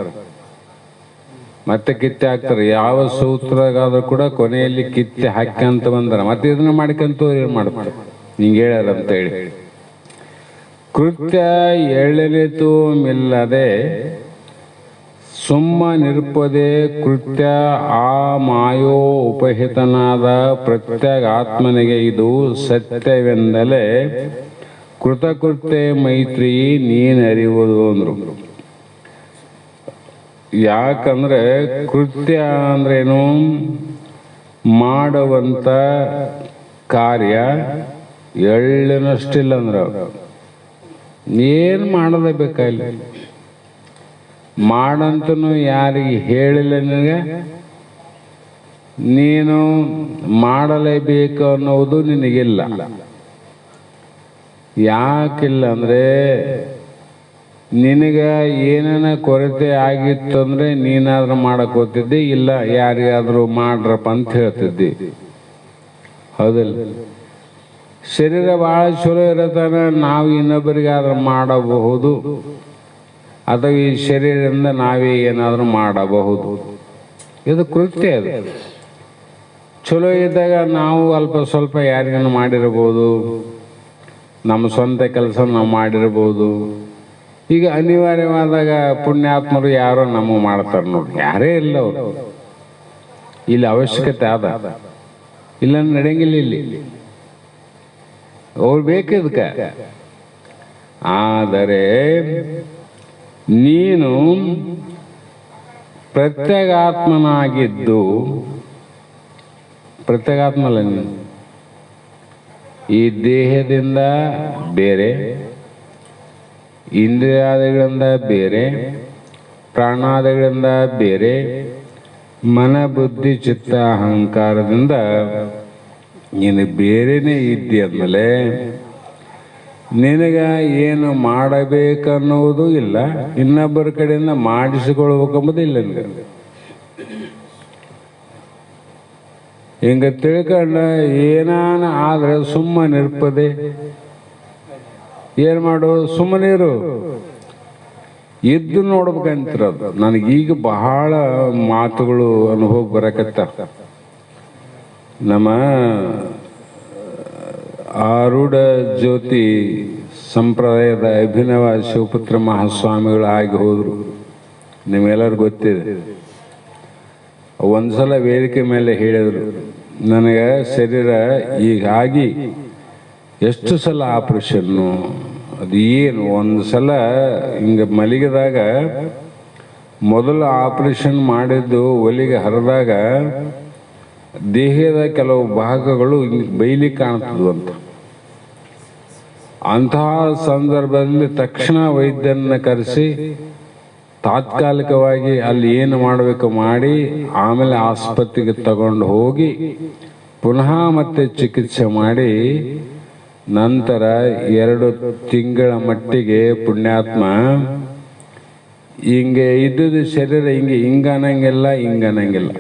Speaker 2: ಮತ್ತೆ ಕಿತ್ತೆ ಹಾಕ್ತಾರೆ. ಯಾವ ಸೂತ್ರಗಾದ್ರೂ ಕೂಡ ಕೊನೆಯಲ್ಲಿ ಕಿತ್ತೆ ಹಾಕ್ಯಂತ ಬಂದಾರ ಮತ್ತೆ ಇದನ್ನ ಮಾಡ್ಕಂತ ಏನು ಮಾಡ್ತಾರೆ, ಹಿಂಗೆ ಹೇಳ್ಯಾರ ಅಂತ ಹೇಳಿ. ಕೃತ್ಯ ಎಳೆನಿತು ಮಿಲ್ಲದೆ ಸುಮ್ಮ ನಿರುಪದೆ ಕೃತ್ಯ ಆ ಮಾಯೋ ಉಪಹಿತನಾದ ಪ್ರತ್ಯಗಾತ್ಮನಿಗೆ ಇದು ಸತ್ಯವೆಂದಲೇ ಕೃತಕೃತ್ಯ ಮೈತ್ರಿ ನೀನರಿಯುವುದು ಅಂದ್ರು. ಯಾಕಂದ್ರೆ ಕೃತ್ಯ ಅಂದ್ರೇನು, ಮಾಡುವಂತ ಕಾರ್ಯ ಎಳ್ಳಿನಷ್ಟಿಲ್ಲ ಅಂದ್ರೆ ಏನು ಮಾಡೋದೇ ಬೇಕಾಗಿಲ್ಲ. ಮಾಡಂತನೂ ಯಾರಿಗೆ ಹೇಳಿಲ್ಲ ನಿನಗೆ, ನೀನು ಮಾಡಲೇಬೇಕು ಅನ್ನೋದು ನಿನಗಿಲ್ಲ. ಯಾಕಿಲ್ಲ ಅಂದ್ರೆ ನಿನಗೆ ಏನೇನ ಕೊರತೆ ಆಗಿತ್ತು ಅಂದ್ರೆ ನೀನಾದ್ರೂ ಮಾಡಕ್ ಹೋಗ್ತಿದ್ದಿ, ಇಲ್ಲ ಯಾರಿಗಾದ್ರೂ ಮಾಡ್ರಪ್ಪ ಅಂತ ಹೇಳ್ತಿದ್ದಿ, ಹೌದಿಲ್ಲ? ಶರೀರ ಭಾಳ ಚಲೋ ಇರತ್ತಾನ, ನಾವು ಇನ್ನೊಬ್ಬರಿಗಾದ್ರೂ ಮಾಡಬಹುದು, ಅಥವಾ ಈ ಶರೀರದಿಂದ ನಾವೇ ಏನಾದರೂ ಮಾಡಬಹುದು. ಇದು ಕೃತ್ಯ. ಅದು ಚಲೋ ಇದ್ದಾಗ ನಾವು ಅಲ್ಪ ಸ್ವಲ್ಪ ಯಾರಿಗಾನ ಮಾಡಿರ್ಬೋದು, ನಮ್ಮ ಸ್ವಂತ ಕೆಲಸ ನಾವು ಮಾಡಿರ್ಬೋದು. ಈಗ ಅನಿವಾರ್ಯವಾದಾಗ ಪುಣ್ಯಾತ್ಮರು ಯಾರೋ ನಮ್ಮ ಮಾಡ್ತಾರೆ ನೋಡಿ, ಯಾರೇ ಇಲ್ಲ ಅವರು. ಇಲ್ಲಿ ಅವಶ್ಯಕತೆ ಆದ, ಇಲ್ಲ ನಡೆಯಂಗಿಲ್ಲ. ಇಲ್ಲಿ ಅವ್ರು ಬೇಕಿದ್ಕ. ಆದರೆ ನೀನು ಪ್ರತ್ಯಗಾತ್ಮನಾಗಿದ್ದು, ಪ್ರತ್ಯಗಾತ್ಮ ಅಲ್ಲ ನೀನು, ಈ ದೇಹದಿಂದ ಬೇರೆ, ಇಂದ್ರಿಯಾದಿಗಳಿಂದ ಬೇರೆ, ಪ್ರಾಣಾದಿಗಳಿಂದ ಬೇರೆ, ಮನ ಬುದ್ಧಿ ಚಿತ್ತ ಅಹಂಕಾರದಿಂದ ನೀನು ಬೇರೆನೇ ಇದ್ದಿ ಅಂದಮೇಲೆ ನಿನಗ ಏನು ಮಾಡಬೇಕನ್ನೋದು ಇಲ್ಲ, ಇನ್ನೊಬ್ಬರ ಕಡೆಯಿಂದ ಮಾಡಿಸಿಕೊಳ್ಬೇಕಂಬುದು ಇಲ್ಲ ನಿನಗೆ. ಹಿಂಗ ತಿಳ್ಕೊಂಡ ಏನಾನ ಆದ್ರೆ ಸುಮ್ಮನೆ ಇರ್ಪದೆ, ಏನ್ ಮಾಡು, ಸುಮ್ಮನಿರು, ಇದ್ದು ನೋಡ್ಬೇಕಂತಿರೋದು. ನನಗೀಗ ಬಹಳ ಮಾತುಗಳು ಅನುಭವ ಬರಕತ್ತ. ನಮ್ಮ ಆರೂಢ ಜ್ಯೋತಿ ಸಂಪ್ರದಾಯದ ಅಭಿನವ ಶಿವಪುತ್ರ ಮಹಾಸ್ವಾಮಿಗಳು ಆಗಿ ಹೋದ್ರು, ನಿಮ್ಗೆಲ್ಲರೂ ಗೊತ್ತಿದೆ. ಒಂದ್ಸಲ ವೇದಿಕೆ ಮೇಲೆ ಹೇಳಿದ್ರು, ನನಗೆ ಶರೀರ ಹೀಗಾಗಿ ಎಷ್ಟು ಸಲ ಆಪ್ರೇಷನ್ನು, ಅದು ಏನು ಒಂದು ಸಲ ಹಿಂಗೆ ಮಲಗಿದಾಗ ಮೊದಲು ಆಪ್ರೇಷನ್ ಮಾಡಿದ್ದು ಒಲಿಗೆ ಹರಿದಾಗ ದೇಹದ ಕೆಲವು ಭಾಗಗಳು ಹಿಂಗೆ ಬೈಲಿಕ್ಕೆ ಕಾಣ್ತದಂತ. ಅಂತಹ ಸಂದರ್ಭದಲ್ಲಿ ತಕ್ಷಣ ವೈದ್ಯರನ್ನ ಕರೆಸಿ ತಾತ್ಕಾಲಿಕವಾಗಿ ಅಲ್ಲಿ ಏನು ಮಾಡಬೇಕು ಮಾಡಿ ಆಮೇಲೆ ಆಸ್ಪತ್ರೆಗೆ ತಗೊಂಡು ಹೋಗಿ ಪುನಃ ಮತ್ತೆ ಚಿಕಿತ್ಸೆ ಮಾಡಿ ನಂತರ 2 ತಿಂಗಳ ಮಟ್ಟಿಗೆ ಪುಣ್ಯಾತ್ಮ ಹಿಂಗೆ ಇದ್ದುದು ಶರೀರ ಹಿಂಗನ್ನಂಗಿಲ್ಲ.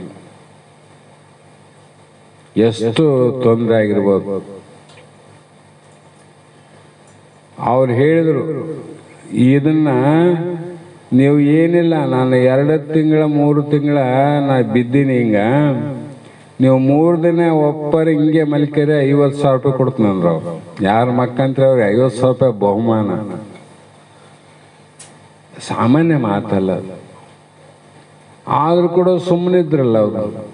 Speaker 2: ಎಷ್ಟು ತೊಂದರೆ ಆಗಿರ್ಬೋದು. ಅವ್ರು ಹೇಳಿದರು, ಇದನ್ನ ನೀವು ಏನಿಲ್ಲ, ನಾನು 2 ತಿಂಗಳ 3 ತಿಂಗಳ ನಾ ಬಿದ್ದೀನಿ, ನೀವು 3 ದಿನ ಒಪ್ಪರಿ ಹಿಂಗೆ ಮಲ್ಕರೆ 50,000 ರೂಪಾಯಿ ಕೊಡ್ತೀನಂದ್ರ ಅವ್ರು. ಯಾರ ಮಕ್ಕಂತ್ರ ಅವ್ರಿಗೆ 50,000 ರೂಪಾಯಿ ಬಹುಮಾನ. ಸಾಮಾನ್ಯ ಮಾತಲ್ಲ. ಆದ್ರೂ ಕೂಡ ಸುಮ್ಮನಿದ್ರಲ್ಲ ಅವರು.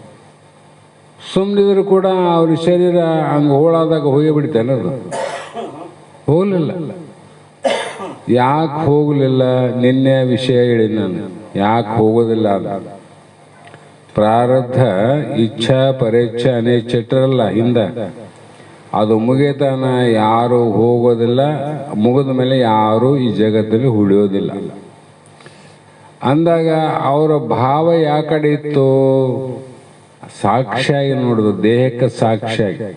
Speaker 2: ಸುಮ್ಮನಿದ್ರು ಕೂಡ ಅವ್ರ ಶರೀರ ಹಂಗೆ ಹೋಳಾದಾಗ ಹೋಗಿ ಬಿಡ್ತಾನೆ. ಅದು ಹೋಗಲಿಲ್ಲ. ಯಾಕೆ ಹೋಗಲಿಲ್ಲ? ನಿನ್ನೆ ವಿಷಯ ಹೇಳಿ ನಾನು ಯಾಕೆ ಹೋಗೋದಿಲ್ಲ ಅಂತ. ಪ್ರಾರಬ್ಧ ಇಚ್ಛಾ ಪರೀಕ್ಷೆ ಅನೇಚ್ಛರಲ್ಲ ಹಿಂದೆ, ಅದು ಮುಗಿತಾನ ಯಾರು ಹೋಗೋದಿಲ್ಲ. ಮುಗಿದ ಮೇಲೆ ಯಾರು ಈ ಜಗತ್ತಲ್ಲಿ ಉಳಿಯೋದಿಲ್ಲ ಅಂದಾಗ ಅವರ ಭಾವ ಯಾವ ಕಡೆ ಇತ್ತು? ಸಾಕ್ಷಿಯಾಗಿ ನೋಡುದು, ದೇಹಕ್ಕೆ ಸಾಕ್ಷಿಯಾಗಿ.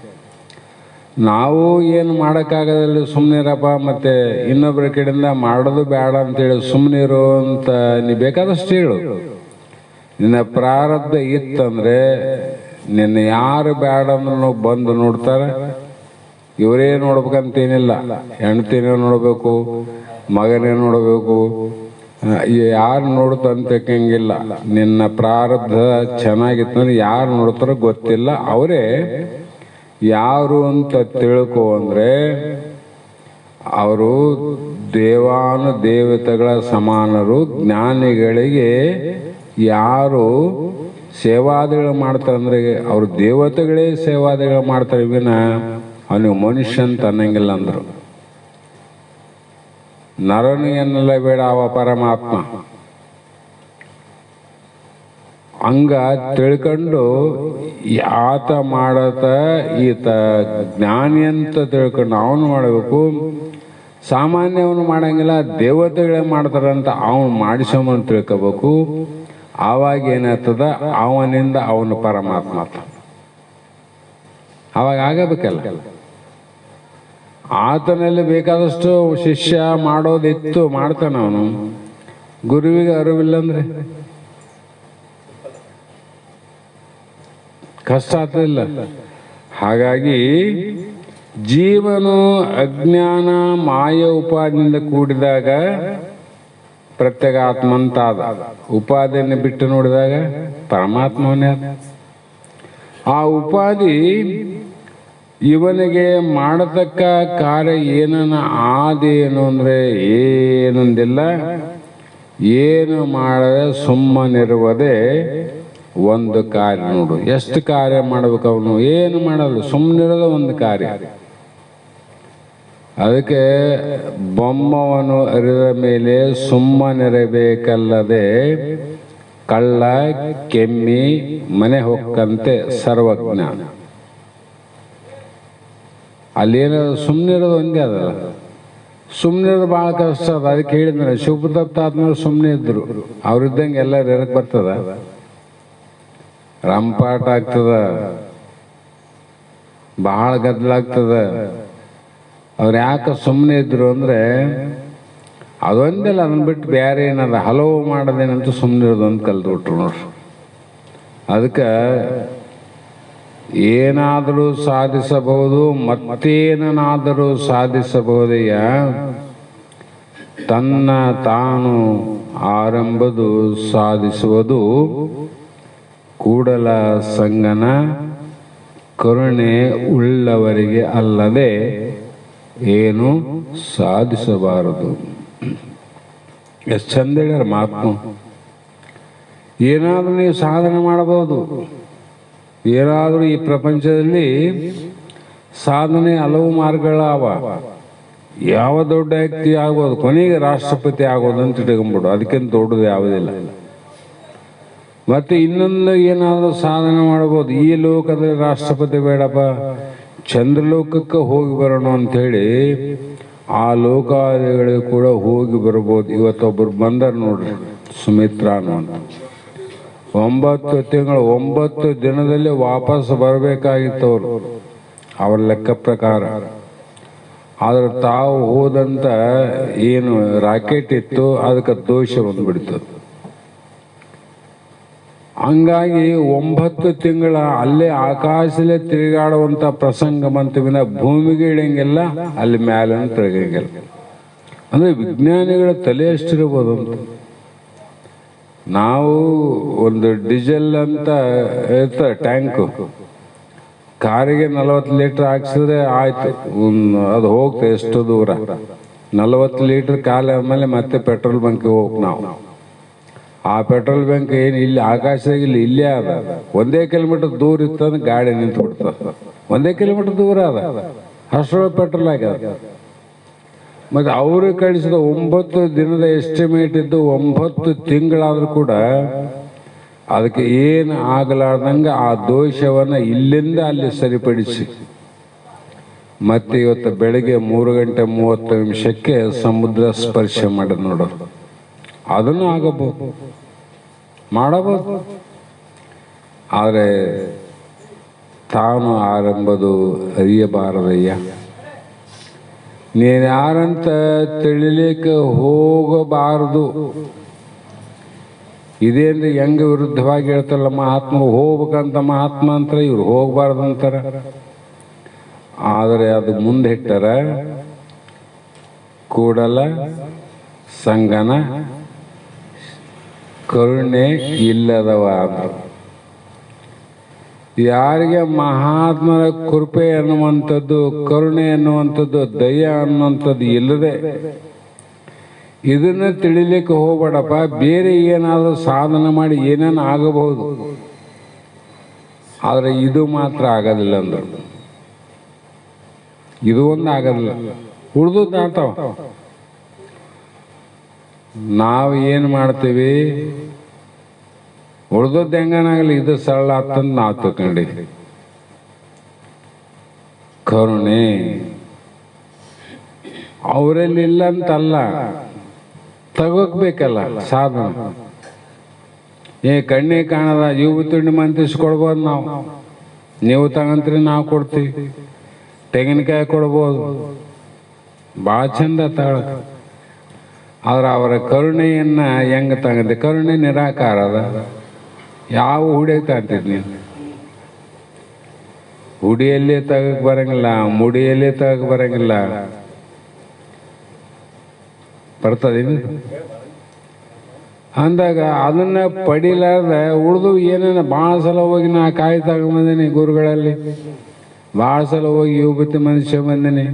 Speaker 2: ನಾವು ಏನು ಮಾಡೋಕ್ಕಾಗದಲ್ಲಿ ಸುಮ್ಮನಿರಪ್ಪ, ಮತ್ತೆ ಇನ್ನೊಬ್ಬರ ಕಡೆಯಿಂದ ಮಾಡೋದು ಬೇಡ ಅಂತೇಳಿ ಸುಮ್ಮನಿರು ಅಂತ ನೀ ಬೇಕಾದಷ್ಟು ಹೇಳು. ನಿನ್ನ ಪ್ರಾರಬ್ಧ ಇತ್ತಂದ್ರೆ ನಿನ್ನ ಯಾರು ಬೇಡ ಅಂದ್ರೂ ಬಂದು ನೋಡ್ತಾರೆ. ಇವರೇ ನೋಡ್ಬೇಕಂತೇನಿಲ್ಲ, ಹೆಣ್ತಿನೇ ನೋಡಬೇಕು, ಮಗನೇ ನೋಡಬೇಕು, ಯಾರು ನೋಡ್ತಂತಕ್ಕಂಗಿಲ್ಲ. ನಿನ್ನ ಪ್ರಾರಬ್ಧ ಚೆನ್ನಾಗಿತ್ತಂದ್ರೆ ಯಾರು ನೋಡ್ತಾರೋ ಗೊತ್ತಿಲ್ಲ. ಅವರೇ ಯಾರು ಅಂತ ತಿಳ್ಕೊ ಅಂದ್ರೆ ಅವರು ದೇವಾನು ದೇವತೆಗಳ ಸಮಾನರು. ಜ್ಞಾನಿಗಳಿಗೆ ಯಾರು ಸೇವಾದಿಗಳು ಮಾಡ್ತಾರೆ ಅಂದ್ರೆ ಅವರು ದೇವತೆಗಳೇ ಸೇವಾದಿಗಳು ಮಾಡ್ತಾರೆ, ವಿನ ಅವನಿಗೆ ಮನುಷ್ಯ ಅಂತ ಅನ್ನಂಗಿಲ್ಲ ಅಂದರು. ನರನು ಎನ್ನಲ್ಲ ಬೇಡ, ಅವ ಪರಮಾತ್ಮ. ಹಂಗ ತಿಳ್ಕೊಂಡು ಆತ ಮಾಡತ ಈತ ಜ್ಞಾನಿ ಅಂತ ತಿಳ್ಕೊಂಡು ಅವನು ಮಾಡಬೇಕು. ಸಾಮಾನ್ಯವನು ಮಾಡಂಗಿಲ್ಲ, ದೇವತೆಗಳೇ ಮಾಡ್ತಾರಂತ ಅವನು ಮಾಡಿಸೋಮನ್ ತಿಳ್ಕೋಬೇಕು. ಆವಾಗ ಏನಾಗ್ತದ? ಅವನಿಂದ ಅವನು ಪರಮಾತ್ಮ. ಅವಾಗ ಆಗಬೇಕಲ್ಲ. ಆತನಲ್ಲಿ ಬೇಕಾದಷ್ಟು ಶಿಷ್ಯ ಮಾಡೋದಿತ್ತು, ಮಾಡ್ತಾನ ಅವನು. ಗುರುವಿಗೆ ಅರಿವಿಲ್ಲಂದ್ರೆ ಕಷ್ಟ ಆಗ್ತದಿಲ್ಲ. ಹಾಗಾಗಿ ಜೀವನು ಅಜ್ಞಾನ ಮಾಯ ಉಪಾದಿಯಿಂದ ಕೂಡಿದಾಗ ಪ್ರತ್ಯೇಗಾತ್ಮಂತಾದ, ಉಪಾದಿಯನ್ನು ಬಿಟ್ಟು ನೋಡಿದಾಗ ಪರಮಾತ್ಮವನೇ. ಆ ಉಪಾಧಿ ಇವನಿಗೆ ಮಾಡತಕ್ಕ ಕಾರ್ಯ ಏನನ್ನ ಆದೇನು ಅಂದ್ರೆ ಏನೊಂದಿಲ್ಲ. ಏನು ಮಾಡದೆ ಸುಮ್ಮನಿರುವುದೇ ಒಂದು ಕಾರ್ಯ. ನೋಡು ಎಷ್ಟು ಕಾರ್ಯ ಮಾಡ್ಬೇಕು ಅವನು. ಏನು ಮಾಡಲ್ಲ, ಸುಮ್ಮನಿರೋದು ಒಂದು ಕಾರ್ಯ. ಅದಕ್ಕೆ ಬೊಮ್ಮವನು ಅರಿದ ಮೇಲೆ ಸುಮ್ಮನಿರಬೇಕಲ್ಲದೆ ಕಳ್ಳ ಕೆಮ್ಮಿ ಮನೆ ಹೊಕ್ಕಂತೆ ಸರ್ವಜ್ಞ. ಅಲ್ಲೇನ ಸುಮ್ಮನಿರೋದು ಒಂದೇ ಅದಲ್ಲ. ಸುಮ್ಮನಿರೋದು ಭಾಳ ಕಷ್ಟ ಅದ. ಅದಕ್ಕೆ ಹೇಳಿದ್ರೆ ಶಿವಪ್ರತಾಪ್ ತಾತನವ್ರು ಸುಮ್ಮನೆ ಇದ್ರು. ಅವ್ರಿದ್ದಂಗೆ ಎಲ್ಲರೂ ಎರಕ್ಕೆ ಬರ್ತದ, ರಂಪಾಟ ಆಗ್ತದ, ಬಹಳ ಗದ್ದಲಾಗ್ತದ. ಅವ್ರು ಯಾಕೆ ಸುಮ್ಮನೆ ಇದ್ರು ಅಂದ್ರೆ ಅದೊಂದಿಲ್ಲ, ಅದನ್ನ ಬಿಟ್ಟು ಬೇರೆ ಏನದ ಹಲವು ಮಾಡೋದೇನಂತ ಸುಮ್ಮನೆ ಇರೋದು ಅಂತ ಕಲ್ತ್ಬಿಟ್ರು ನೋಡ್ರಿ. ಅದಕ್ಕೆ ಏನಾದರೂ ಸಾಧಿಸಬಹುದು, ಮತ್ತೇನಾದರೂ ಸಾಧಿಸಬಹುದಯ್ಯ. ತನ್ನ ತಾನು ಆರಂಭದು ಸಾಧಿಸುವುದು ಕೂಡಲ ಸಂಗನ ಕರುಣೆ ಉಳ್ಳವರಿಗೆ ಅಲ್ಲದೆ ಏನು ಸಾಧಿಸಬಾರದು. ಎಷ್ಟು ಚಂದ ಹೇಳ್ಯಾರ ಮಹಾತ್ಮ. ಏನಾದರೂ ನೀವು ಸಾಧನೆ ಮಾಡಬಹುದು, ಏನಾದರೂ ಈ ಪ್ರಪಂಚದಲ್ಲಿ ಸಾಧನೆ ಹಲವು ಮಾರ್ಗಗಳವ. ಯಾವ ದೊಡ್ಡ ವ್ಯಕ್ತಿ ಆಗ್ಬೋದು, ಕೊನೆಗೆ ರಾಷ್ಟ್ರಪತಿ ಆಗೋದು ಅಂತ ಇಟ್ಕೊಂಡ್ಬಿಡು, ಅದಕ್ಕಿಂತ ದೊಡ್ಡದು ಯಾವುದಿಲ್ಲ. ಮತ್ತೆ ಇನ್ನೊಂದು ಏನಾದರೂ ಸಾಧನೆ ಮಾಡ್ಬೋದು. ಈ ಲೋಕದಲ್ಲಿ ರಾಷ್ಟ್ರಪತಿ ಬೇಡಪ್ಪ, ಚಂದ್ರಲೋಕಕ್ಕೆ ಹೋಗಿ ಬರೋಣ ಅಂಥೇಳಿ ಆ ಲೋಕಾದಿಗಳಿಗೆ ಕೂಡ ಹೋಗಿ ಬರ್ಬೋದು. ಇವತ್ತೊಬ್ಬರು ಬಂದರು ನೋಡ್ರಿ, ಸುಮಿತ್ರಾನು ಅಂತ. 9 ತಿಂಗಳು 9 ದಿನದಲ್ಲಿ ವಾಪಸ್ ಬರಬೇಕಾಗಿತ್ತು ಅವರು, ಅವರ ಲೆಕ್ಕ ಪ್ರಕಾರ. ಆದ್ರೆ ತಾವು ಹೋದಂತ ಏನು ರಾಕೆಟ್ ಇತ್ತು ಅದಕ್ಕೆ ದೋಷ ಬಂದ್ಬಿಡ್ತು. ಹಂಗಾಗಿ 9 ತಿಂಗಳ ಅಲ್ಲೇ ಆಕಾಶದಲ್ಲೇ ತಿರುಗಾಡುವಂತ ಪ್ರಸಂಗ ಬಂತವಿನ ಭೂಮಿಗೆ ಇಳಂಗಿಲ್ಲ, ಅಲ್ಲಿ ಮ್ಯಾಲ ತಿರುಗಂಗಿಲ್ಲ. ಅಂದ್ರೆ ವಿಜ್ಞಾನಿಗಳ ತಲೆ ಎಷ್ಟಿರ್ಬೋದು ಅಂತ. ನಾವು ಒಂದು ಡೀಸೆಲ್ ಅಂತ ಇರ್ತದೆ ಟ್ಯಾಂಕು, ಕಾರಿಗೆ 40 ಲೀಟರ್ ಹಾಕ್ಸಿದ್ರೆ ಆಯ್ತು, ಅದು ಹೋಗ್ತದೆ ಎಷ್ಟು ದೂರ. 40 ಲೀಟರ್ ಕಾಲ ಆದ್ಮೇಲೆ ಮತ್ತೆ ಪೆಟ್ರೋಲ್ ಬಂಕ್ಗೆ ಹೋಗ್ ನಾವು. ಆ ಪೆಟ್ರೋಲ್ ಬಂಕ್ ಏನು ಇಲ್ಲಿ ಆಕಾಶದಾಗ ಇಲ್ಲೇ ಅದ. 1 ಕಿಲೋಮೀಟರ್ ದೂರ ಇತ್ತಂದ್ರೆ ಗಾಡಿ ನಿಂತು ಬಿಡ್ತದೆ. 1 ಕಿಲೋಮೀಟರ್ ದೂರ ಅದ, ಅಷ್ಟರೊಳಗೆ ಪೆಟ್ರೋಲ್ ಆಗ್ಯದ. ಮತ್ತೆ ಅವರು ಕಳಿಸಿದ 9 ದಿನದ ಎಸ್ಟಿಮೇಟ್ ಇದ್ದು 9 ತಿಂಗಳಾದ್ರೂ ಕೂಡ ಅದಕ್ಕೆ ಏನು ಆಗಲಾರ್ದಂಗೆ ಆ ದೋಷವನ್ನು ಇಲ್ಲಿಂದ ಅಲ್ಲಿ ಸರಿಪಡಿಸಿ ಮತ್ತೆ ಇವತ್ತು ಬೆಳಗ್ಗೆ 3:30 ಸಮುದ್ರ ಸ್ಪರ್ಶ ಮಾಡಿ ನೋಡೋದು. ಅದನ್ನು ಆಗಬಹುದು, ಮಾಡಬಹುದು. ಆದರೆ ತಾನು ಆರಂಭದು ಅರಿಯಬಾರದಯ್ಯ. ನೀನು ಯಾರಂತ ತಿಳಿಲಿಕ್ಕೆ ಹೋಗಬಾರದು. ಇದೇನ್ರಿ ಹೆಂಗ ವಿರುದ್ಧವಾಗಿ ಹೇಳ್ತಾರಲ್ಲ ಮಹಾತ್ಮರು, ಹೋಗ್ಬೇಕಂತ ಮಹಾತ್ಮ ಅಂತಾರೆ, ಇವ್ರು ಹೋಗ್ಬಾರ್ದು ಅಂತಾರ. ಆದರೆ ಅದು ಮುಂದೆ ಇಟ್ಟರ ಕೂಡಲ ಸಂಗನ ಕರುಣೆ ಇಲ್ಲದವ ಅಂದರು. ಯಾರಿಗೆ ಮಹಾತ್ಮರ ಕೃಪೆ ಅನ್ನುವಂಥದ್ದು, ಕರುಣೆ ಅನ್ನುವಂಥದ್ದು, ದಯ ಅನ್ನುವಂಥದ್ದು ಇಲ್ಲದೆ ಇದನ್ನ ತಿಳಿಲಿಕ್ಕೆ ಹೋಗ್ಬೇಡಪ್ಪ. ಬೇರೆ ಏನಾದರೂ ಸಾಧನೆ ಮಾಡಿ ಏನೇನು ಆಗಬಹುದು, ಆದರೆ ಇದು ಮಾತ್ರ ಆಗೋದಿಲ್ಲ ಅಂದರು. ಇದು ಒಂದು ಆಗೋದಿಲ್ಲ, ಉಳಿದು ಆಗ್ತಾವ. ನಾವು ಏನು ಮಾಡ್ತೀವಿ, ಉಳ್ದದ್ದು ಹೆಂಗನಾಗಲಿ ಇದು ಸರಳ ಆತಂದು ನಾವು ತಗೊಂಡಿವಿ. ಕರುಣೆ ಅವರಲ್ಲಿ ಇಲ್ಲ ಅಂತಲ್ಲ, ತಗೋಕ್ಬೇಕಲ್ಲ ಸಾಧನ. ಕಣ್ಣೇ ಕಾಣದ ಇವು ತಿಂಡಿ ಮಂತಿಸ್ಕೊಡ್ಬೋದು ನಾವು, ನೀವು ತಗಂತ್ರಿ ನಾವು ಕೊಡ್ತೀವಿ. ತೆಂಗಿನಕಾಯಿ ಕೊಡ್ಬೋದು, ಭಾಳ ಚಂದ ತಗೊಳಕ. ಆದ್ರೆ ಅವರ ಕರುಣೆಯನ್ನ ಹೆಂಗ ತಗಂತೆ? ಕರುಣೆ ನಿರಾಕಾರದ. ಯಾವ ಹುಡಿಯಾಗ ತಗಂತಿದ್ ನೀನು? ಹುಡಿಯಲ್ಲೇ ತಗಕ್ ಬರಂಗಿಲ್ಲ, ಮುಡಿಯಲ್ಲೇ ತಗಕ್ ಬರಂಗಿಲ್ಲ. ಬರ್ತದೇನು ಅಂದಾಗ ಅದನ್ನ ಪಡಿಲಾರ್ದ ಉಳಿದು ಏನೇನು ಭಾಳ ಸಲ ಹೋಗಿ ನಾ ಕಾಯಿ ತಗೊಂಬಂದಿನಿ ಗುರುಗಳಲ್ಲಿ, ಭಾಳ ಸಲ ಹೋಗಿ ಯುವತಿ ಮನುಷ್ಯ ಬಂದಿನಿ,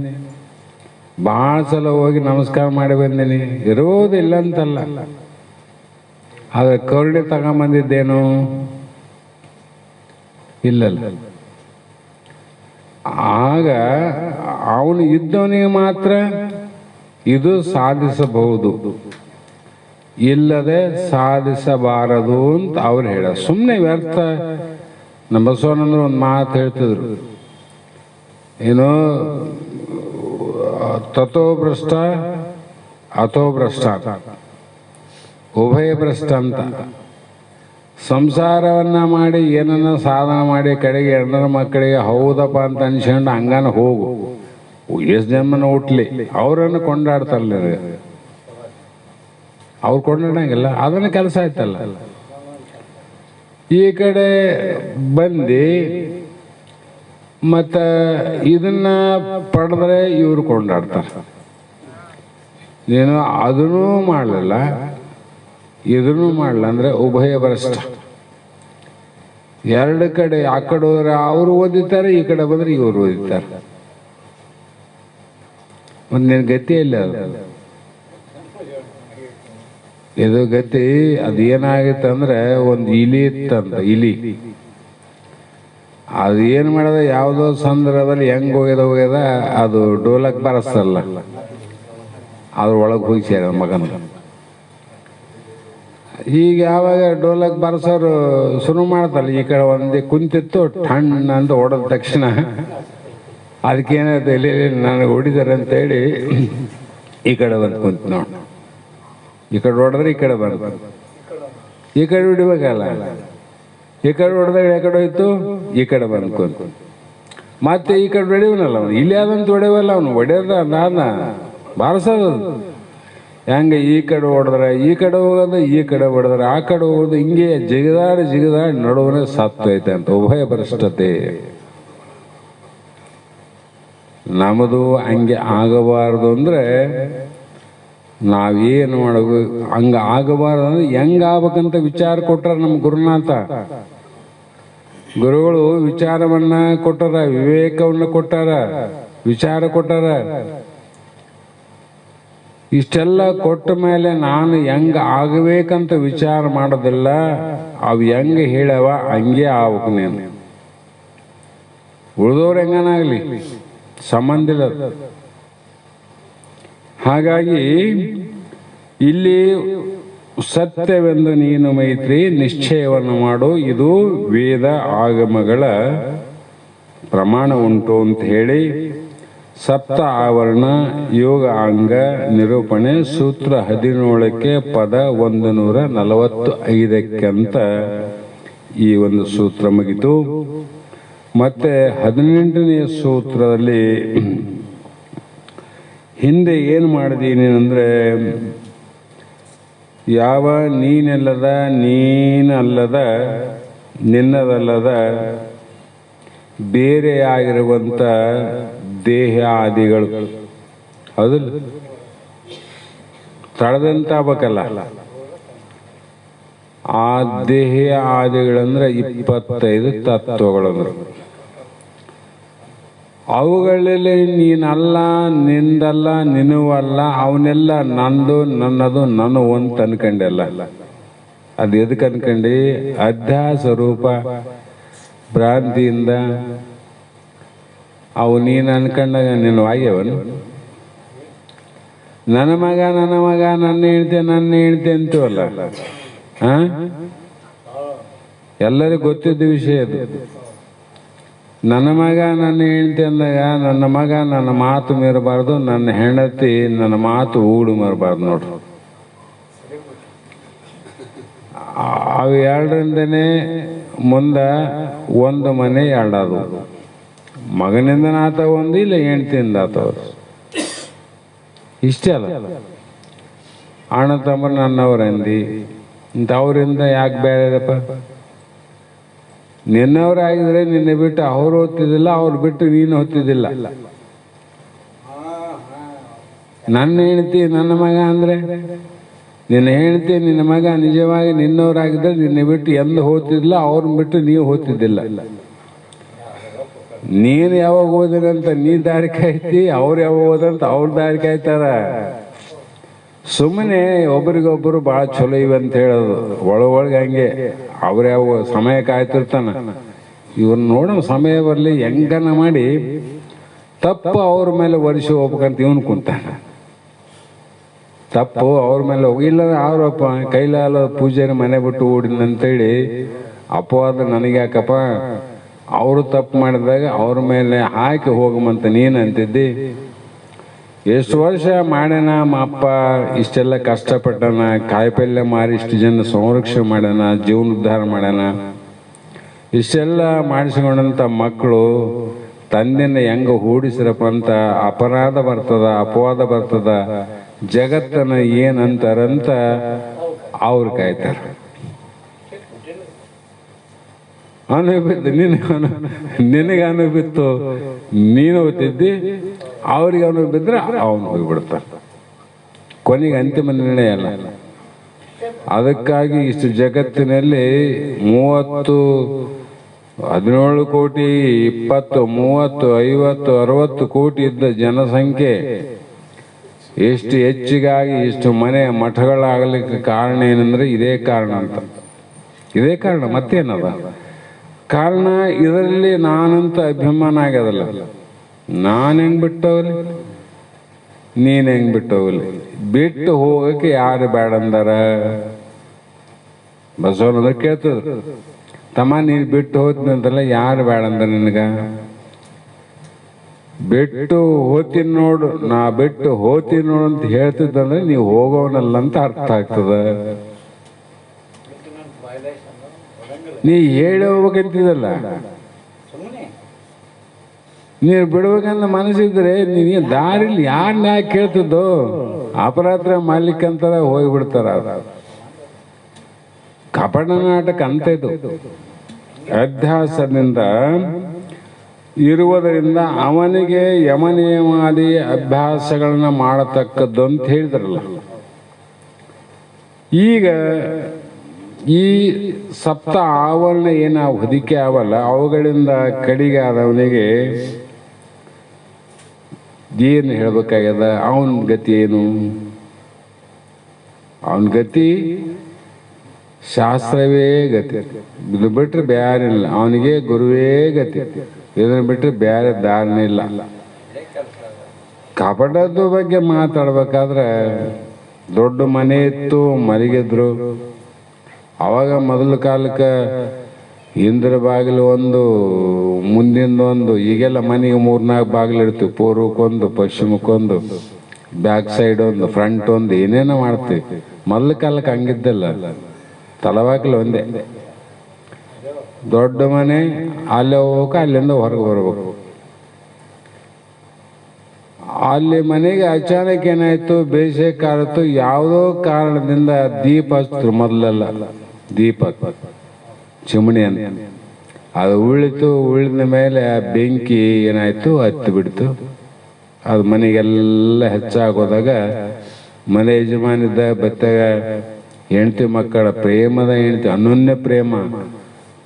Speaker 2: ಭಾಳ ಸಲ ಹೋಗಿ ನಮಸ್ಕಾರ ಮಾಡಿ ಬಂದಿನಿ, ಇರೋದಿಲ್ಲ ಅಂತಲ್ಲ. ಆದ್ರೆ ಕರುಣೆ ತಗೊಂಬಂದಿದ್ದೇನು? ಇಲ್ಲಲ್ಲ. ಆಗ ಅವನು ಇದ್ದವನಿಗೆ ಮಾತ್ರ ಇದು ಸಾಧಿಸಬಹುದು, ಇಲ್ಲದೆ ಸಾಧಿಸಬಾರದು ಅಂತ ಅವ್ರು ಹೇಳ. ಸುಮ್ಮನೆ ವ್ಯರ್ಥ. ನಮ್ಮ ಬಸವಣ್ಣಂದ್ರು ಒಂದು ಮಾತು ಹೇಳ್ತಿದ್ರು, ಏನೋ ತಥೋ ಭ್ರಷ್ಟ ಅಥೋ ಭ್ರಷ್ಟ, ಉಭಯ ಭ್ರಷ್ಟ ಅಂತ. ಸಂಸಾರವನ್ನ ಮಾಡಿ ಏನನ್ನ ಸಾಧನ ಮಾಡಿ ಕಡೆಗೆ 2 ಮಕ್ಕಳಿಗೆ ಹೌದಪ್ಪ ಅಂತ ಅನ್ಸ್ಕೊಂಡು ಹಂಗಾನ ಹೋಗು, ಎಷ್ಟು ಜನ್ಮನ ಹುಟ್ಲಿ ಅವರನ್ನು ಕೊಂಡಾಡ್ತಾರಲ್ಲ. ಅವ್ರು ಕೊಂಡಾಡಂಗಿಲ್ಲ, ಅದನ್ನ ಕೆಲಸ ಆಯ್ತಲ್ಲ. ಈ ಕಡೆ ಬಂದು ಮತ್ತ ಇದನ್ನ ಪಡೆದ್ರೆ ಇವ್ರು ಕೊಂಡಾಡ್ತಾರೆ. ನೀನು ಅದನ್ನೂ ಮಾಡಲಿಲ್ಲ ಇದನ್ನೂ ಮಾಡಲ್ಲ ಅಂದ್ರೆ ಉಭಯ ಭ್ರಷ್ಟ. 2 ಕಡೆ, ಆ ಕಡೆ ಹೋದ್ರೆ ಅವರು ಓದಿತಾರೆ, ಈ ಕಡೆ ಬಂದ್ರೆ ಇವರು ಓದಿತಾರೆ. ಒಂದು ನಿನ್ನ ಗತಿ ಇಲ್ಲ. ಅದು ಇದು ಗತಿ. ಅದು ಏನಾಗಿತ್ತಂದ್ರೆ ಒಂದು ಇಲಿ ಇತ್ತಂತ. ಇಲಿ ಅದು ಏನು ಮಾಡೋದ, ಯಾವುದೋ ಸಂದರ್ಭದಲ್ಲಿ ಹೆಂಗೆ ಹೋಗ್ಯದ ಅದು ಡೋಲಕ್ ಬಾರಿಸ್ತಲ್ಲ, ಅದ್ರ ಒಳಗೆ ಹೋಗಿ ಸೇರ ಮಗನ. ಈಗ ಯಾವಾಗ ಡೋಲಕ್ ಬಾರಿಸೋರು ಶುರು ಮಾಡ್ತಾರಲ್ಲ, ಈ ಕಡೆ ಒಂದೇ ಕುಂತಿತ್ತು ಠಣ್ಣ ಅಂತ ಹೊಡೆದ ತಕ್ಷಣ ಅದಕ್ಕೇನಾಯ್ತು, ಇಲ್ಲಿ ನನಗೆ ಹೊಡಿದಾರೆ ಅಂತೇಳಿ ಈ ಕಡೆ ಬಂದು ಕುಂತು ನೋಡಿ, ಈ ಕಡೆ ಹೊಡೆದ್ರೆ ಈ ಕಡೆ ಬಂದು, ಈ ಕಡೆ ಹೊಡಿಬೇಕಲ್ಲ, ಈ ಕಡೆ ಹೊಡೆದಾಗ ಈ ಕಡೆ ಹೋಯ್ತು, ಈ ಕಡೆ ಬಂದು ಕುಂತು, ಮತ್ತೆ ಈ ಕಡೆ ಹೊಡಿವನಲ್ಲ ಅವನು, ಇಲ್ಲಿ ಯಾವ್ದಂತ ಹೊಡೆಯವಲ್ಲ ಅವನು, ಹೊಡೆಯೋದ ನಾನ ಬಾರಿಸೋದು ಹೆಂಗೆ, ಈ ಕಡೆ ಹೊಡೆದ್ರೆ ಈ ಕಡೆ ಹೋಗೋದು, ಈ ಕಡೆ ಹೊಡೆದ್ರೆ ಆ ಕಡೆ ಹೋಗೋದು, ಹಿಂಗೆ ಜಿಗದಾಡಿ ನಡುವನೇ ಸತ್ತೈತೆ ಅಂತ. ಉಭಯ ಭ್ರಷ್ಟತೆ. ನಮ್ಮದು ಹಂಗೆ ಆಗಬಾರ್ದು ಅಂದರೆ ನಾವೇನು ಮಾಡಬೇಕು, ಹಂಗೆ ಆಗಬಾರ್ದು ಅಂದ್ರೆ ಹೆಂಗೆ ಆಗ್ಬೇಕಂತ ವಿಚಾರ ಕೊಟ್ಟಾರ ನಮ್ಮ ಗುರುನಾಥ. ಗುರುಗಳು ವಿಚಾರವನ್ನ ಕೊಟ್ಟಾರ, ವಿವೇಕವನ್ನು ಕೊಟ್ಟಾರ, ವಿಚಾರ ಕೊಟ್ಟಾರ. ಇಷ್ಟೆಲ್ಲ ಕೊಟ್ಟ ಮೇಲೆ ನಾನು ಹೆಂಗೆ ಆಗಬೇಕಂತ ವಿಚಾರ ಮಾಡೋದಿಲ್ಲ, ಅವು ಹೆಂಗೆ ಹೇಳವ ಹಂಗೆ ಆಗ್ಬೇಕು ನೀನು. ಉಳಿದವ್ರು ಹೆಂಗನಾಗಲಿ ಸಂಬಂಧ ಇಲ್ಲ. ಹಾಗಾಗಿ ಇಲ್ಲಿ ಸತ್ಯವೆಂದು ನೀನು ಮೈತ್ರಿ ನಿಶ್ಚಯವನ್ನು ಮಾಡು, ಇದು ವೇದ ಆಗಮಗಳ ಪ್ರಮಾಣ ಉಂಟು ಅಂತ ಹೇಳಿ ಸಪ್ತ ಆವರಣ ಯೋಗ ಅಂಗ ನಿರೂಪಣೆ ಸೂತ್ರ 17ಕ್ಕೆ ಪದ 145 ಅಂತ ಈ ಒಂದು ಸೂತ್ರ ಮುಗಿತು. ಮತ್ತೆ 18ನೇ ಸೂತ್ರದಲ್ಲಿ ಹಿಂದೆ ಏನು ಮಾಡಿದೀನಿ ಅಂದರೆ, ಯಾವ ನೀನೆಲ್ಲದ ನೀನಲ್ಲದ ನಿನ್ನದಲ್ಲದ ಬೇರೆಯಾಗಿರುವಂಥ ದೇಹ ಆದಿಗಳು, ಹೌದಿಲ್ಲ, ತಳದಂತ ಆಗ್ಬೇಕಲ್ಲ. ಆ ದೇಹ ಆದಿಗಳಂದ್ರೆ 25 ತತ್ವಗಳಂದ್ರು. ಅವುಗಳಲ್ಲಿ ನೀನಲ್ಲ, ನಿಂದಲ್ಲ, ನಿನವಲ್ಲ, ಅವನ್ನೆಲ್ಲ ನಂದು, ನನ್ನದು, ನಾನು ಅಂತ ಅನ್ಕೊಂಡೆಲ್ಲ. ಅದು ಎದಕ್ಕೆ ಅನ್ಕಂಡು? ಅಧ್ಯಾಸ ರೂಪ ಭ್ರಾಂತಿಯಿಂದ ಅವು ನೀನು ಅನ್ಕೊಂಡಾಗ ನೀನು ಆಗ್ಯವನು. ನನ್ನ ಮಗ ನನ್ನ ಹೆಂಡ್ತಿ ಅಂತೀವಲ್ಲ, ಎಲ್ಲರಿಗೂ ಗೊತ್ತಿದ್ದ ವಿಷಯ ಅದು. ನನ್ನ ಮಗ ನನ್ನ ಹೆಂಡ್ತಿ ಅಂದಾಗ ನನ್ನ ಮಗ ನನ್ನ ಮಾತು ಮೀರಬಾರ್ದು, ನನ್ನ ಹೆಂಡತಿ ನನ್ನ ಮಾತು ಊಡು ಮರಬಾರ್ದು ನೋಡ್ರಿ. ಅವು ಎರಡರಿಂದನೇ ಮುಂದೆ ಒಂದು ಮನೆ ಎರಡದು. ಮಗನಿಂದ ಆತ ಒಂದು, ಇಲ್ಲ ಹೆಂಡ್ತಿಯಿಂದ ಆತವ್ರು, ಇಷ್ಟೇ ಅಲ್ಲ. ಅಣ್ಣ ತಮ್ಮ ನನ್ನವರಂದಿ ಇಂಥ ಅವರಿಂದ ಯಾಕೆ ಬೇರೆದಪ್ಪ? ನಿನ್ನವರಾಗಿದ್ರೆ ನಿನ್ನೆ ಬಿಟ್ಟು ಅವ್ರು ಓದ್ತಿದ್ದಿಲ್ಲ, ಅವ್ರು ಬಿಟ್ಟು ನೀನು ಓದ್ತಿದ್ದಿಲ್ಲ. ನನ್ನ ಹೆಂಡತಿ ನನ್ನ ಮಗ ಅಂದರೆ, ನಿನ್ನ ಹೆಂಡತಿ ನಿನ್ನ ಮಗ ನಿಜವಾಗಿ ನಿನ್ನವರಾಗಿದ್ದರೆ ನಿನ್ನೆ ಬಿಟ್ಟು ಎಂದು ಹೋಗ್ತಿದ್ದಿಲ್ಲ, ಅವ್ರನ್ನ ಬಿಟ್ಟು ನೀವು ಹೋಗ್ತಿದ್ದಿಲ್ಲ. ನೀನು ಯಾವಾಗ ಓದಿರಂತ ನೀ ದಾರಿ ಕಾಯ್ತಿ, ಅವ್ರು ಯಾವಾಗ ಓದಂತ ಅವ್ರ ದಾರಿ ಕಾಯ್ತಾರ. ಸುಮ್ಮನೆ ಒಬ್ರಿಗೊಬ್ಬರು ಭಾಳ ಚಲೋ ಇವೆ ಅಂತ ಹೇಳೋದು, ಒಳಗೆ ಹಂಗೆ ಅವ್ರು ಯಾವ ಸಮಯ ಕಾಯ್ತಿರ್ತಾನ. ಇವ್ರನ್ನ ನೋಡೋ ಸಮಯ ಬರಲಿ ಹೆಂಗನ ಮಾಡಿ ತಪ್ಪು ಅವ್ರ ಮೇಲೆ ವರ್ಷ ಹೋಗ್ಬೇಕಂತ ಇವನು ಕುಂತಾನ. ತಪ್ಪು ಅವ್ರ ಮೇಲೆ ಹೋಗಿಲ್ಲ, ಅವ್ರಪ್ಪ ಕೈಲಾಲ ಪೂಜೆನ ಮನೆ ಬಿಟ್ಟು ಓಡಿನಂತೇಳಿ ಅಪವಾದ ನನಗೆ ಯಾಕಪ್ಪ, ಅವರು ತಪ್ಪು ಮಾಡಿದಾಗ ಅವ್ರ ಮೇಲೆ ಹಾಕಿ ಹೋಗಮಂತ ನೀನು ಅಂತಿದ್ದಿ. ಎಷ್ಟು ವರ್ಷ ಮಾಡ್ಯಾನ ಅಪ್ಪ, ಇಷ್ಟೆಲ್ಲ ಕಷ್ಟಪಟ್ಟನ, ಕಾಯಿಪಲ್ಯ ಮಾರಿ ಇಷ್ಟು ಜನ ಸಂರಕ್ಷಣೆ ಮಾಡ್ಯಾನ, ಜೀವನ ಉದ್ಧಾರ ಮಾಡ್ಯಾನ. ಇಷ್ಟೆಲ್ಲ ಮಾಡಿಸ್ಕೊಂಡಂಥ ಮಕ್ಕಳು ತಂದೆನ ಹೆಂಗೆ ಹೂಡಿಸ್ರಪ್ಪ ಅಂತ ಅಪರಾಧ ಬರ್ತದ, ಅಪವಾದ ಬರ್ತದ, ಜಗತ್ತನ್ನ ಏನಂತಾರಂತ ಅವ್ರು ಕಾಯ್ತಾರೆ. ಅನುಬಿತ್ತು ನಿನಗೆ ಅನುಬಿತ್ತು, ನೀನು ಓದ್ತಿದ್ದಿ, ಅವ್ರಿಗೆ ಅನುಬಿದ್ರೆ ಅವನು ಹೋಗ್ಬಿಡ್ತಾರೆ. ಕೊನೆಗೆ ಅಂತಿಮ ನಿರ್ಣಯ ಅಲ್ಲ. ಅದಕ್ಕಾಗಿ ಇಷ್ಟು ಜಗತ್ತಿನಲ್ಲಿ 30, 17 ಕೋಟಿ, 20, 30, 50, 60 ಕೋಟಿ ಇದ್ದ ಜನಸಂಖ್ಯೆ ಎಷ್ಟು ಹೆಚ್ಚಿಗಾಗಿ ಇಷ್ಟು ಮನೆ ಮಠಗಳಾಗಲಿಕ್ಕೆ ಕಾರಣ ಏನಂದ್ರೆ ಇದೇ ಕಾರಣ ಅಂತ. ಇದೇ ಕಾರಣ, ಮತ್ತೇನದ? ಕಾರಣ ಇದರಲ್ಲಿ ನಾನಂತ ಅಭಿಮಾನ ಆಗ್ಯದಲ್ಲ. ನಾನು ಹೆಂಗೆ ಬಿಟ್ಟೋಗ್ಲಿ, ನೀನು ಹೆಂಗೆ ಬಿಟ್ಟೋಗ್ಲಿ, ಬಿಟ್ಟು ಹೋಗಕ್ಕೆ ಯಾರು ಬೇಡ ಅಂದಾರ? ಬಸವನಂದ್ರೆ ಕೇಳ್ತದ, ತಮ್ಮ ನೀನು ಬಿಟ್ಟು ಹೋಗ್ತೀನಿ ಅಂತಲ್ಲ, ಯಾರು ಬೇಡ ಅಂದ ನಿನಗ? ಬಿಟ್ಟು ಹೋಗ್ತೀನಿ ನೋಡು, ನಾ ಬಿಟ್ಟು ಹೋಗ್ತೀನಿ ನೋಡು ಅಂತ ಹೇಳ್ತಿದ್ದಂದ್ರೆ ನೀವು ಹೋಗೋನಲ್ಲ ಅಂತ ಅರ್ಥ ಆಗ್ತದ. ನೀ ಹೇಳಿ ಹೋಗ್ಬೇಕಂತಿದಲ್ಲ, ನೀನು ಬಿಡ್ಬೇಕಂತ ಮನಸ್ಸಿದ್ರೆ ನೀನು ದಾರಿಲಿ ಯಾರನ್ನ ಯಾಕೆ ಕೇಳ್ತಿದ್ದೋ? ಅಪರಾತ್ರ ಮಾಲೀಕ ಅಂತಾರ, ಹೋಗಿಬಿಡ್ತಾರ. ಕಪಟ ನಾಟಕ ಅಂತ ಇದು. ಅಭ್ಯಾಸದಿಂದ ಇರುವುದರಿಂದ ಅವನಿಗೆ ಯಮನಿಯಮಾದಿ ಅಭ್ಯಾಸಗಳನ್ನ ಮಾಡತಕ್ಕದ್ದು ಅಂತ ಹೇಳಿದ್ರಲ್ಲ. ಈಗ ಈ ಸಪ್ತ ಆವರಣ ಏನು ಹೊದಿಕೆ ಅವಲ್ಲ, ಅವುಗಳಿಂದ ಕಡಿಗೆ ಆದವನಿಗೆ ಏನು ಹೇಳ್ಬೇಕಾಗ್ಯದ? ಅವನ ಗತಿ ಏನು? ಅವನ ಗತಿ ಶಾಸ್ತ್ರವೇ ಗತಿ, ಇದು ಬಿಟ್ಟರೆ ಬ್ಯಾರಿಲ್ಲ. ಅವನಿಗೆ ಗುರುವೇ ಗತಿ, ಇದನ್ನು ಬಿಟ್ಟರೆ ಬ್ಯಾರೆ ದಾರಿನೇ ಇಲ್ಲ. ಕಪಟದ ಬಗ್ಗೆ ಮಾತಾಡ್ಬೇಕಾದ್ರೆ ದೊಡ್ಡ ಮನೆ ಇತ್ತು, ಮಲಗಿದ್ರು. ಅವಾಗ ಮೊದಲ ಕಾಲಕ್ಕೆ ಹಿಂದ್ರ ಬಾಗಿಲು ಒಂದು, ಮುಂದಿಂದ ಒಂದು. ಈಗೆಲ್ಲ ಮನೆಗೆ 3-4 ಬಾಗಿಲು ಇರ್ತೀವಿ. ಪೂರ್ವಕ್ಕೊಂದು, ಪಶ್ಚಿಮಕ್ಕೊಂದು, ಬ್ಯಾಕ್ ಸೈಡ್ ಒಂದು, ಫ್ರಂಟ್ ಒಂದು, ಏನೇನೋ ಮಾಡ್ತೀವಿ. ಮೊದಲ ಕಾಲಕ್ಕೆ ಹಂಗಿದ್ದಲ್ಲ, ತಲವಾಗ್ಲು ಒಂದೇ. ದೊಡ್ಡ ಮನೆ, ಅಲ್ಲೇ ಹೋಗ್ಬೇಕು, ಅಲ್ಲಿಂದ ಹೊರಗೆ ಬರ್ಬೇಕು. ಅಲ್ಲಿ ಮನೆಗೆ ಅಚಾನಕ್ ಏನಾಯ್ತು, ಬೇಸಿಗೆ ಕಾಲತ್ತು, ಯಾವುದೋ ಕಾರಣದಿಂದ ದೀಪ ಹಚ್ಚಿದ್ರು. ಮೊದಲೆಲ್ಲ ದೀಪ ಚಿಮಣಿ ಅಂತ ಅದು ಉಳಿತು. ಉಳಿದ ಮೇಲೆ ಆ ಬೆಂಕಿ ಏನಾಯ್ತು, ಹತ್ತಿ ಬಿಡ್ತು. ಅದು ಮನೆಗೆಲ್ಲ ಹೆಚ್ಚಾಗೋದಾಗ ಮನೆ ಯಜಮಾನಿದ್ದ ಬತ್ತಾಗ ಹೆಂಡತಿ ಮಕ್ಕಳ ಪ್ರೇಮದ ಹೆಂಡತಿ, ಅನನ್ಯ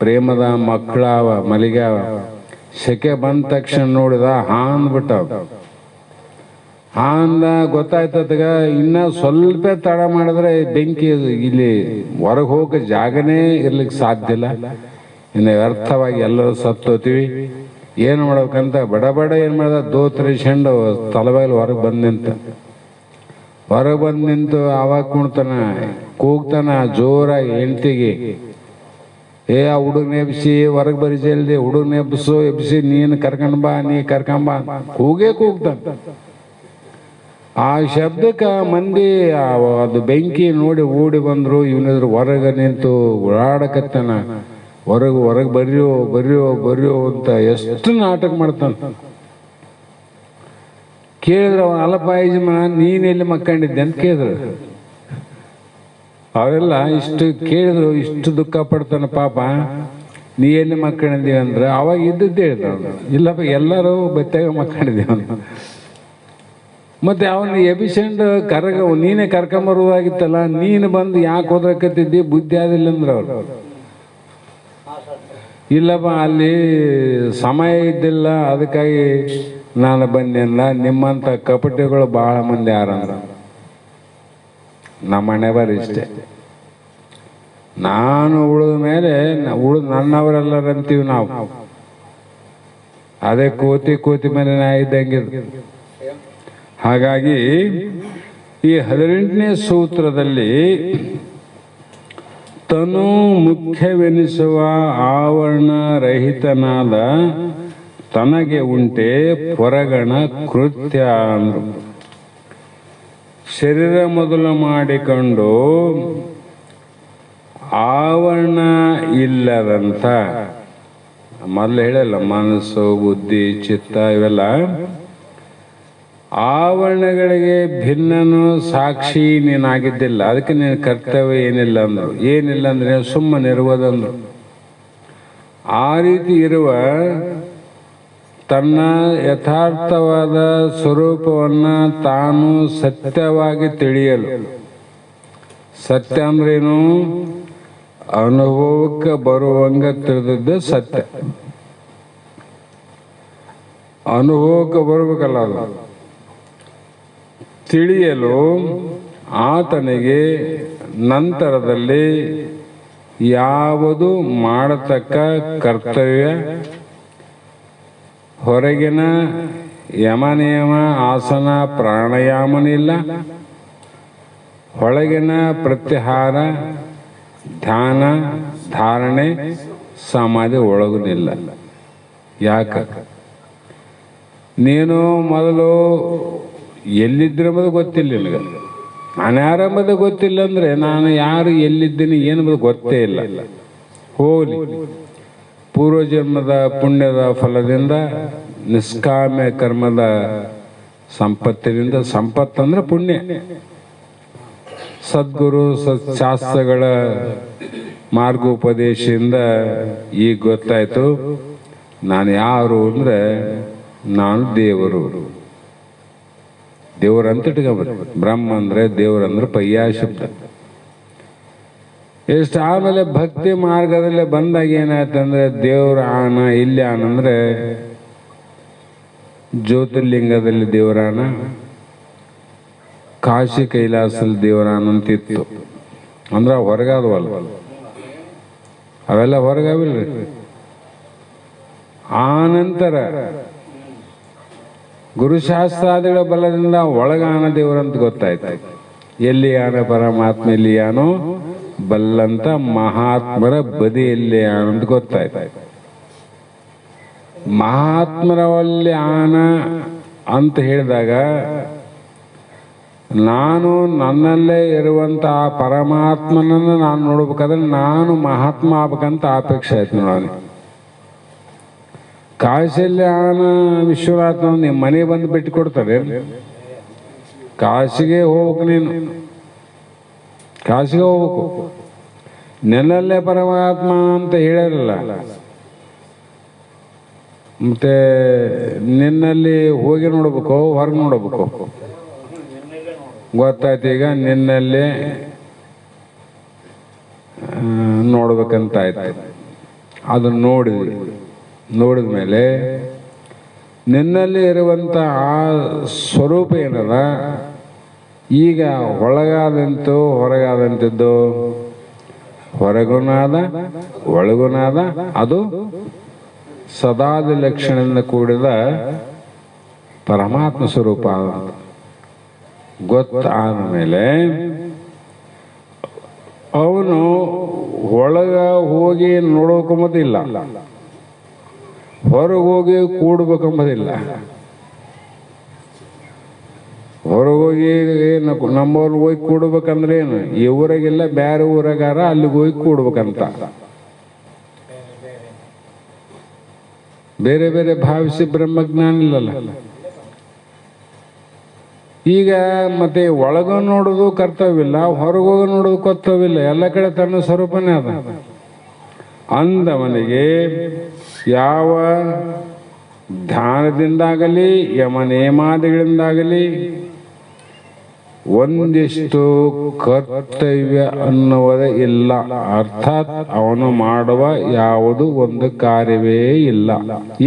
Speaker 2: ಪ್ರೇಮದ ಮಕ್ಕಳಾವ, ಮಲಿಗಾವ. ಸೆಕೆ ಬಂದ ತಕ್ಷಣ ನೋಡಿದ, ಅಂದ್ಬಿಟ್ಟವ. ಅಂದ ಗೊತ್ತಾಯ್ತದಗ, ಇನ್ನ ಸ್ವಲ್ಪ ತಡ ಮಾಡಿದ್ರೆ ಬೆಂಕಿ ಇಲ್ಲಿ ಹೊರಗೆ ಹೋಗೋ ಜಾಗನೇ ಇರ್ಲಿಕ್ಕೆ ಸಾಧ್ಯ ಇಲ್ಲ. ಇನ್ನು ವ್ಯರ್ಥವಾಗಿ ಎಲ್ಲರೂ ಸತ್ತೋತೀವಿ. ಏನು ಮಾಡ್ಬೇಕಂತ ಬಡ ಏನು ಮಾಡ್ದ, ದೋತ್ರಿಸ್ಕೊಂಡು ತಲವಾಗಲು ಹೊರಗೆ ಬಂದು ನಿಂತು ಆವಾಗ ಕುಣ್ತಾನ, ಕೂಗ್ತಾನ ಜೋರಾಗಿ ಹೆಂಡ್ತಿಗೆ, ಆ ಹುಡುಗನ ಎಬ್ಸಿ ಹೊರಗೆ ಬರಿ ಜಲ್ದಿ, ಹುಡುಗನ ಎಬ್ಸಿ ನೀನು ಕರ್ಕೊಂಡ್ಬಾ, ನೀ ಕರ್ಕೊಂಬಾ ಕೂಗ್ತಾನ. ಆ ಶಬ್ದಕ್ಕೆ ಮಂದಿ ಅದು ಬೆಂಕಿ ನೋಡಿ ಓಡಿ ಬಂದ್ರು. ಇವನಿದ್ರು ಹೊರಗೆ ನಿಂತು ಓಡಾಡಕತ್ತಾನ, ಹೊರಗೆ ಬರ್ರಿಯೋ ಅಂತ ಎಷ್ಟು ನಾಟಕ ಮಾಡ್ತಾನ. ಕೇಳಿದ್ರು ಅವನ, ಅಲ್ಲಪ್ಪ ಯಜಮಾನ ನೀನೆಲ್ಲಿ ಮಕ್ಕಂಡಿದ್ದೆ ಅಂತ ಕೇಳಿದ್ರು. ಅವೆಲ್ಲ ಇಷ್ಟು ಕೇಳಿದ್ರು, ಇಷ್ಟು ದುಃಖ ಪಡ್ತಾನ ಪಾಪ. ನೀ ಎಲ್ಲಿ ಮಕ್ಕಂಡಿದ್ದೀವಿ ಅಂದ್ರೆ ಅವಾಗ ಇದ್ದದ್ದೇ ಹೇಳ್ತಾವ, ಇಲ್ಲಪ್ಪ ಎಲ್ಲರೂ ಬೆತ್ತಾಗ ಮಕ್ಕಂಡಿದ್ದೀವಿ ಅಂತ. ಮತ್ತೆ ಅವನು ಎಬಿಸೆಂಡ್ ನೀನೇ ಕರ್ಕೊಂಬರುವುದಾಗಿತ್ತಲ್ಲ, ನೀನು ಬಂದು ಯಾಕೆ ಹೋದ್ರಕತ್ತಿದ್ದಿ, ಬುದ್ಧಿ ಆದಿಲ್ಲ ಅಂದ್ರೆ ಅವ್ರು. ಇಲ್ಲಪ್ಪ ಅಲ್ಲಿ ಸಮಯ ಇದ್ದಿಲ್ಲ, ಅದಕ್ಕಾಗಿ ನಾನು ಬಂದಿಲ್ಲ. ನಿಮ್ಮಂಥ ಕಪಟಿಗಳು ಭಾಳ ಮಂದಿ ಯಾರಂದ್ರ ನಮ್ಮ ಮನೆ ಬರೀ ಇಷ್ಟೇ. ನಾನು ಉಳಿದ ಮೇಲೆ ನನ್ನವರೆಲ್ಲರೂ ಅಂತೀವಿ ನಾವು. ಅದೇ ಕೋತಿ ಮೇಲೆ ನಾ ಇದ್ದಂಗಿದ್ದು. ಹಾಗಾಗಿ ಈ 18ನೇ ಸೂತ್ರದಲ್ಲಿ ತನು ಮುಖ್ಯವೆನಿಸುವ ಆವರಣ ರಹಿತನಾದ ತನಗೆ ಉಂಟೆ ಪೊರಗಣ ಕೃತ್ಯ ಅಂದ್ರು. ಶರೀರ ಮೊದಲು ಮಾಡಿಕೊಂಡು ಆವರಣ ಇಲ್ಲದಂತ, ಮೊದಲು ಹೇಳಲ್ಲ, ಮನಸ್ಸು ಬುದ್ಧಿ ಚಿತ್ತ ಇವೆಲ್ಲ ಆವರಣಗಳಿಗೆ ಭಿನ್ನನು ಸಾಕ್ಷಿ ನೀನಾಗಿದ್ದಿಲ್ಲ. ಅದಕ್ಕೆ ನೀನು ಕರ್ತವ್ಯ ಏನಿಲ್ಲ ಅಂದ್ರೆ ಸುಮ್ಮನೆ ಇರುವುದಂದ್ರು. ಆ ರೀತಿ ಇರುವ ತನ್ನ ಯಥಾರ್ಥವಾದ ಸ್ವರೂಪವನ್ನ ತಾನು ಸತ್ಯವಾಗಿ ತಿಳಿಯಲು. ಸತ್ಯ ಅಂದ್ರೇನು? ಅನುಭವಕ್ಕೆ ಬರುವಂಗ ತಿಳಿದದ್ದು ಸತ್ಯ. ಅನುಭವಕ್ಕೆ ಬರ್ಬೇಕಲ್ಲ, ಅದು ತಿಳಿಯಲು ಆತನಿಗೆ ನಂತರದಲ್ಲಿ ಯಾವುದು ಮಾಡತಕ್ಕ ಕರ್ತವ್ಯ ಹೊರಗಿನ ಯಮನಿಯಮ ಆಸನ ಪ್ರಾಣಾಯಾಮನಿಲ್ಲ, ಒಳಗಿನ ಪ್ರತ್ಯಾಹಾರ ಧ್ಯಾನ ಧಾರಣೆ ಸಮಾಧಿ ಒಳಗುನಿಲ್ಲ. ಯಾಕ? ನೀನು ಮೊದಲು ಎಲ್ಲಿದ್ದಿರೋದು ಗೊತ್ತಿಲ್ಲ ನಿನಗೆ. ನಾನು ಯಾರಂಬುದು ಗೊತ್ತಿಲ್ಲ ಅಂದರೆ ನಾನು ಯಾರು ಎಲ್ಲಿದ್ದೀನಿ ಏನಂಬುದು ಗೊತ್ತೇ ಇಲ್ಲ. ಹೋಲಿ ಪೂರ್ವಜನ್ಮದ ಪುಣ್ಯದ ಫಲದಿಂದ ನಿಷ್ಕಾಮ್ಯ ಕರ್ಮದ ಸಂಪತ್ತಿನಿಂದ, ಸಂಪತ್ತಂದ್ರೆ ಪುಣ್ಯ, ಸದ್ಗುರು ಸತ್ಶಾಸ್ತ್ರಗಳ ಮಾರ್ಗೋಪದೇಶದಿಂದ ಈಗ ಗೊತ್ತಾಯ್ತು ನಾನು ಯಾರು ಅಂದರೆ ನಾನು ದೇವರು. ದೇವರಂತ ಇಟ್ಕೊಂಡ್ರೆ ಬ್ರಹ್ಮ ಅಂದರೆ ದೇವರಂದ್ರೆ ಪಯ್ಯ ಶಬ್ದ. ಎಷ್ಟು ಆಮೇಲೆ ಭಕ್ತಿ ಮಾರ್ಗದಲ್ಲಿ ಬಂದಾಗ ಏನಾಯ್ತಂದ್ರೆ ದೇವ್ರ ಆನ ಇಲ್ಲಿ ಆನಂದ್ರೆ ಜ್ಯೋತಿರ್ಲಿಂಗದಲ್ಲಿ ದೇವರಾನ, ಕಾಶಿ ಕೈಲಾಸದಲ್ಲಿ ದೇವರಾನ ಅಂತಿತ್ತು. ಅಂದ್ರೆ ಹೊರಗಾದವಲ್ಲ, ಅವೆಲ್ಲ ಹೊರಗಾವಿಲ್ರಿ. ಆನಂತರ ಗುರುಶಾಸ್ತ್ರಾದಿಗಳ ಬಲದಿಂದ ಒಳಗಾನ ದೇವರಂತ ಗೊತ್ತಾಯ್ತು. ಎಲ್ಲಿ ಆನ ಪರಮಾತ್ಮ ಎಲ್ಲಿ ಆನೋ ಬಲ್ಲಂತ ಮಹಾತ್ಮರ ಬದಿಯಲ್ಲಿ ಆನಂತ ಗೊತ್ತಾಯ್ತು. ಮಹಾತ್ಮರಲ್ಲಿ ಆನ ಅಂತ ಹೇಳಿದಾಗ ನಾನು ನನ್ನಲ್ಲೇ ಇರುವಂತಹ ಪರಮಾತ್ಮನನ್ನು ನಾನು ನೋಡ್ಬೇಕಾದ್ರೆ ನಾನು ಮಹಾತ್ಮ ಆಗ್ಬೇಕಂತ ಅಪೇಕ್ಷೆ ಆಯ್ತು ನೋಡಿ. ಕಾಶಿಯಲ್ಲಿ ಆನ ವಿಶ್ವನಾಥ್ ನಿಮ್ಮ ಮನೆ ಬಂದು ಬಿಟ್ಟು ಕೊಡ್ತಾರೆ. ಕಾಶಿಗೆ ಹೋಗ್ಬೇಕು, ನೀನು ಕಾಶಿಗೆ ಹೋಗ್ಬೇಕು. ನೆನಲ್ಲೇ ಪರಮಾತ್ಮ ಅಂತ ಹೇಳಿರಲ್ಲ, ಮತ್ತೆ ನಿನ್ನಲ್ಲಿ ಹೋಗಿ ನೋಡ್ಬೇಕು ಹೊರಗೆ ನೋಡ್ಬೇಕು. ಗೊತ್ತಾಯ್ತು ಈಗ ನಿನ್ನಲ್ಲಿ ನೋಡ್ಬೇಕಂತ ಆಯ್ತು. ಅದನ್ನು ನೋಡಿದ ಮೇಲೆ ನಿನ್ನಲ್ಲಿ ಇರುವಂಥ ಆ ಸ್ವರೂಪ ಏನದ ಈಗ ಒಳಗಾದಂತು ಹೊರಗಾದಂಥದ್ದು, ಹೊರಗುನಾದ ಒಳಗುನಾದ, ಅದು ಸದಾದಿ ಲಕ್ಷಣದಿಂದ ಕೂಡಿದ ಪರಮಾತ್ಮ ಸ್ವರೂಪ ಗೊತ್ತಾದ ಮೇಲೆ ಅವನು ಒಳಗ ಹೋಗಿ ನೋಡ್ಬೇಕಂಬುದಿಲ್ಲ, ಹೊರಗೆ ಹೋಗಿ ಕೂಡ್ಬೇಕಂಬುದಿಲ್ಲ. ಹೊರಗೋಗಿ ನಮ್ಮವ್ರು ಹೋಗಿ ಕೂಡ್ಬೇಕಂದ್ರೆ ಏನು, ಈ ಊರಾಗೆಲ್ಲ ಬೇರೆ ಊರಾಗಾರ ಅಲ್ಲಿಗೆ ಹೋಗಿ ಕೂಡ್ಬೇಕಂತ ಬೇರೆ ಬೇರೆ ಭಾವಿಸಿ ಬ್ರಹ್ಮಜ್ಞಾನ ಇಲ್ಲಲ್ಲ. ಈಗ ಮತ್ತೆ ಒಳಗ ನೋಡೋದು ಕರ್ತವ್ಯವಿಲ್ಲ, ಹೊರಗೋಗಿ ನೋಡೋದು ಕರ್ತವ್ಯವಿಲ್ಲ, ಎಲ್ಲ ಕಡೆ ತನ್ನ ಸ್ವರೂಪನೇ ಅದ. ಅಂದವನಿಗೆ ಯಾವ ಧ್ಯಾನದಿಂದಾಗಲಿ ಯಮನೇಮಾದಿಗಳಿಂದಾಗಲಿ ಒಂದಿಷ್ಟು ಕರ್ತವ್ಯ ಅನ್ನುವುದೇ ಇಲ್ಲ. ಅರ್ಥಾತ್ ಅವನು ಮಾಡುವ ಯಾವುದು ಒಂದು ಕಾರ್ಯವೇ ಇಲ್ಲ.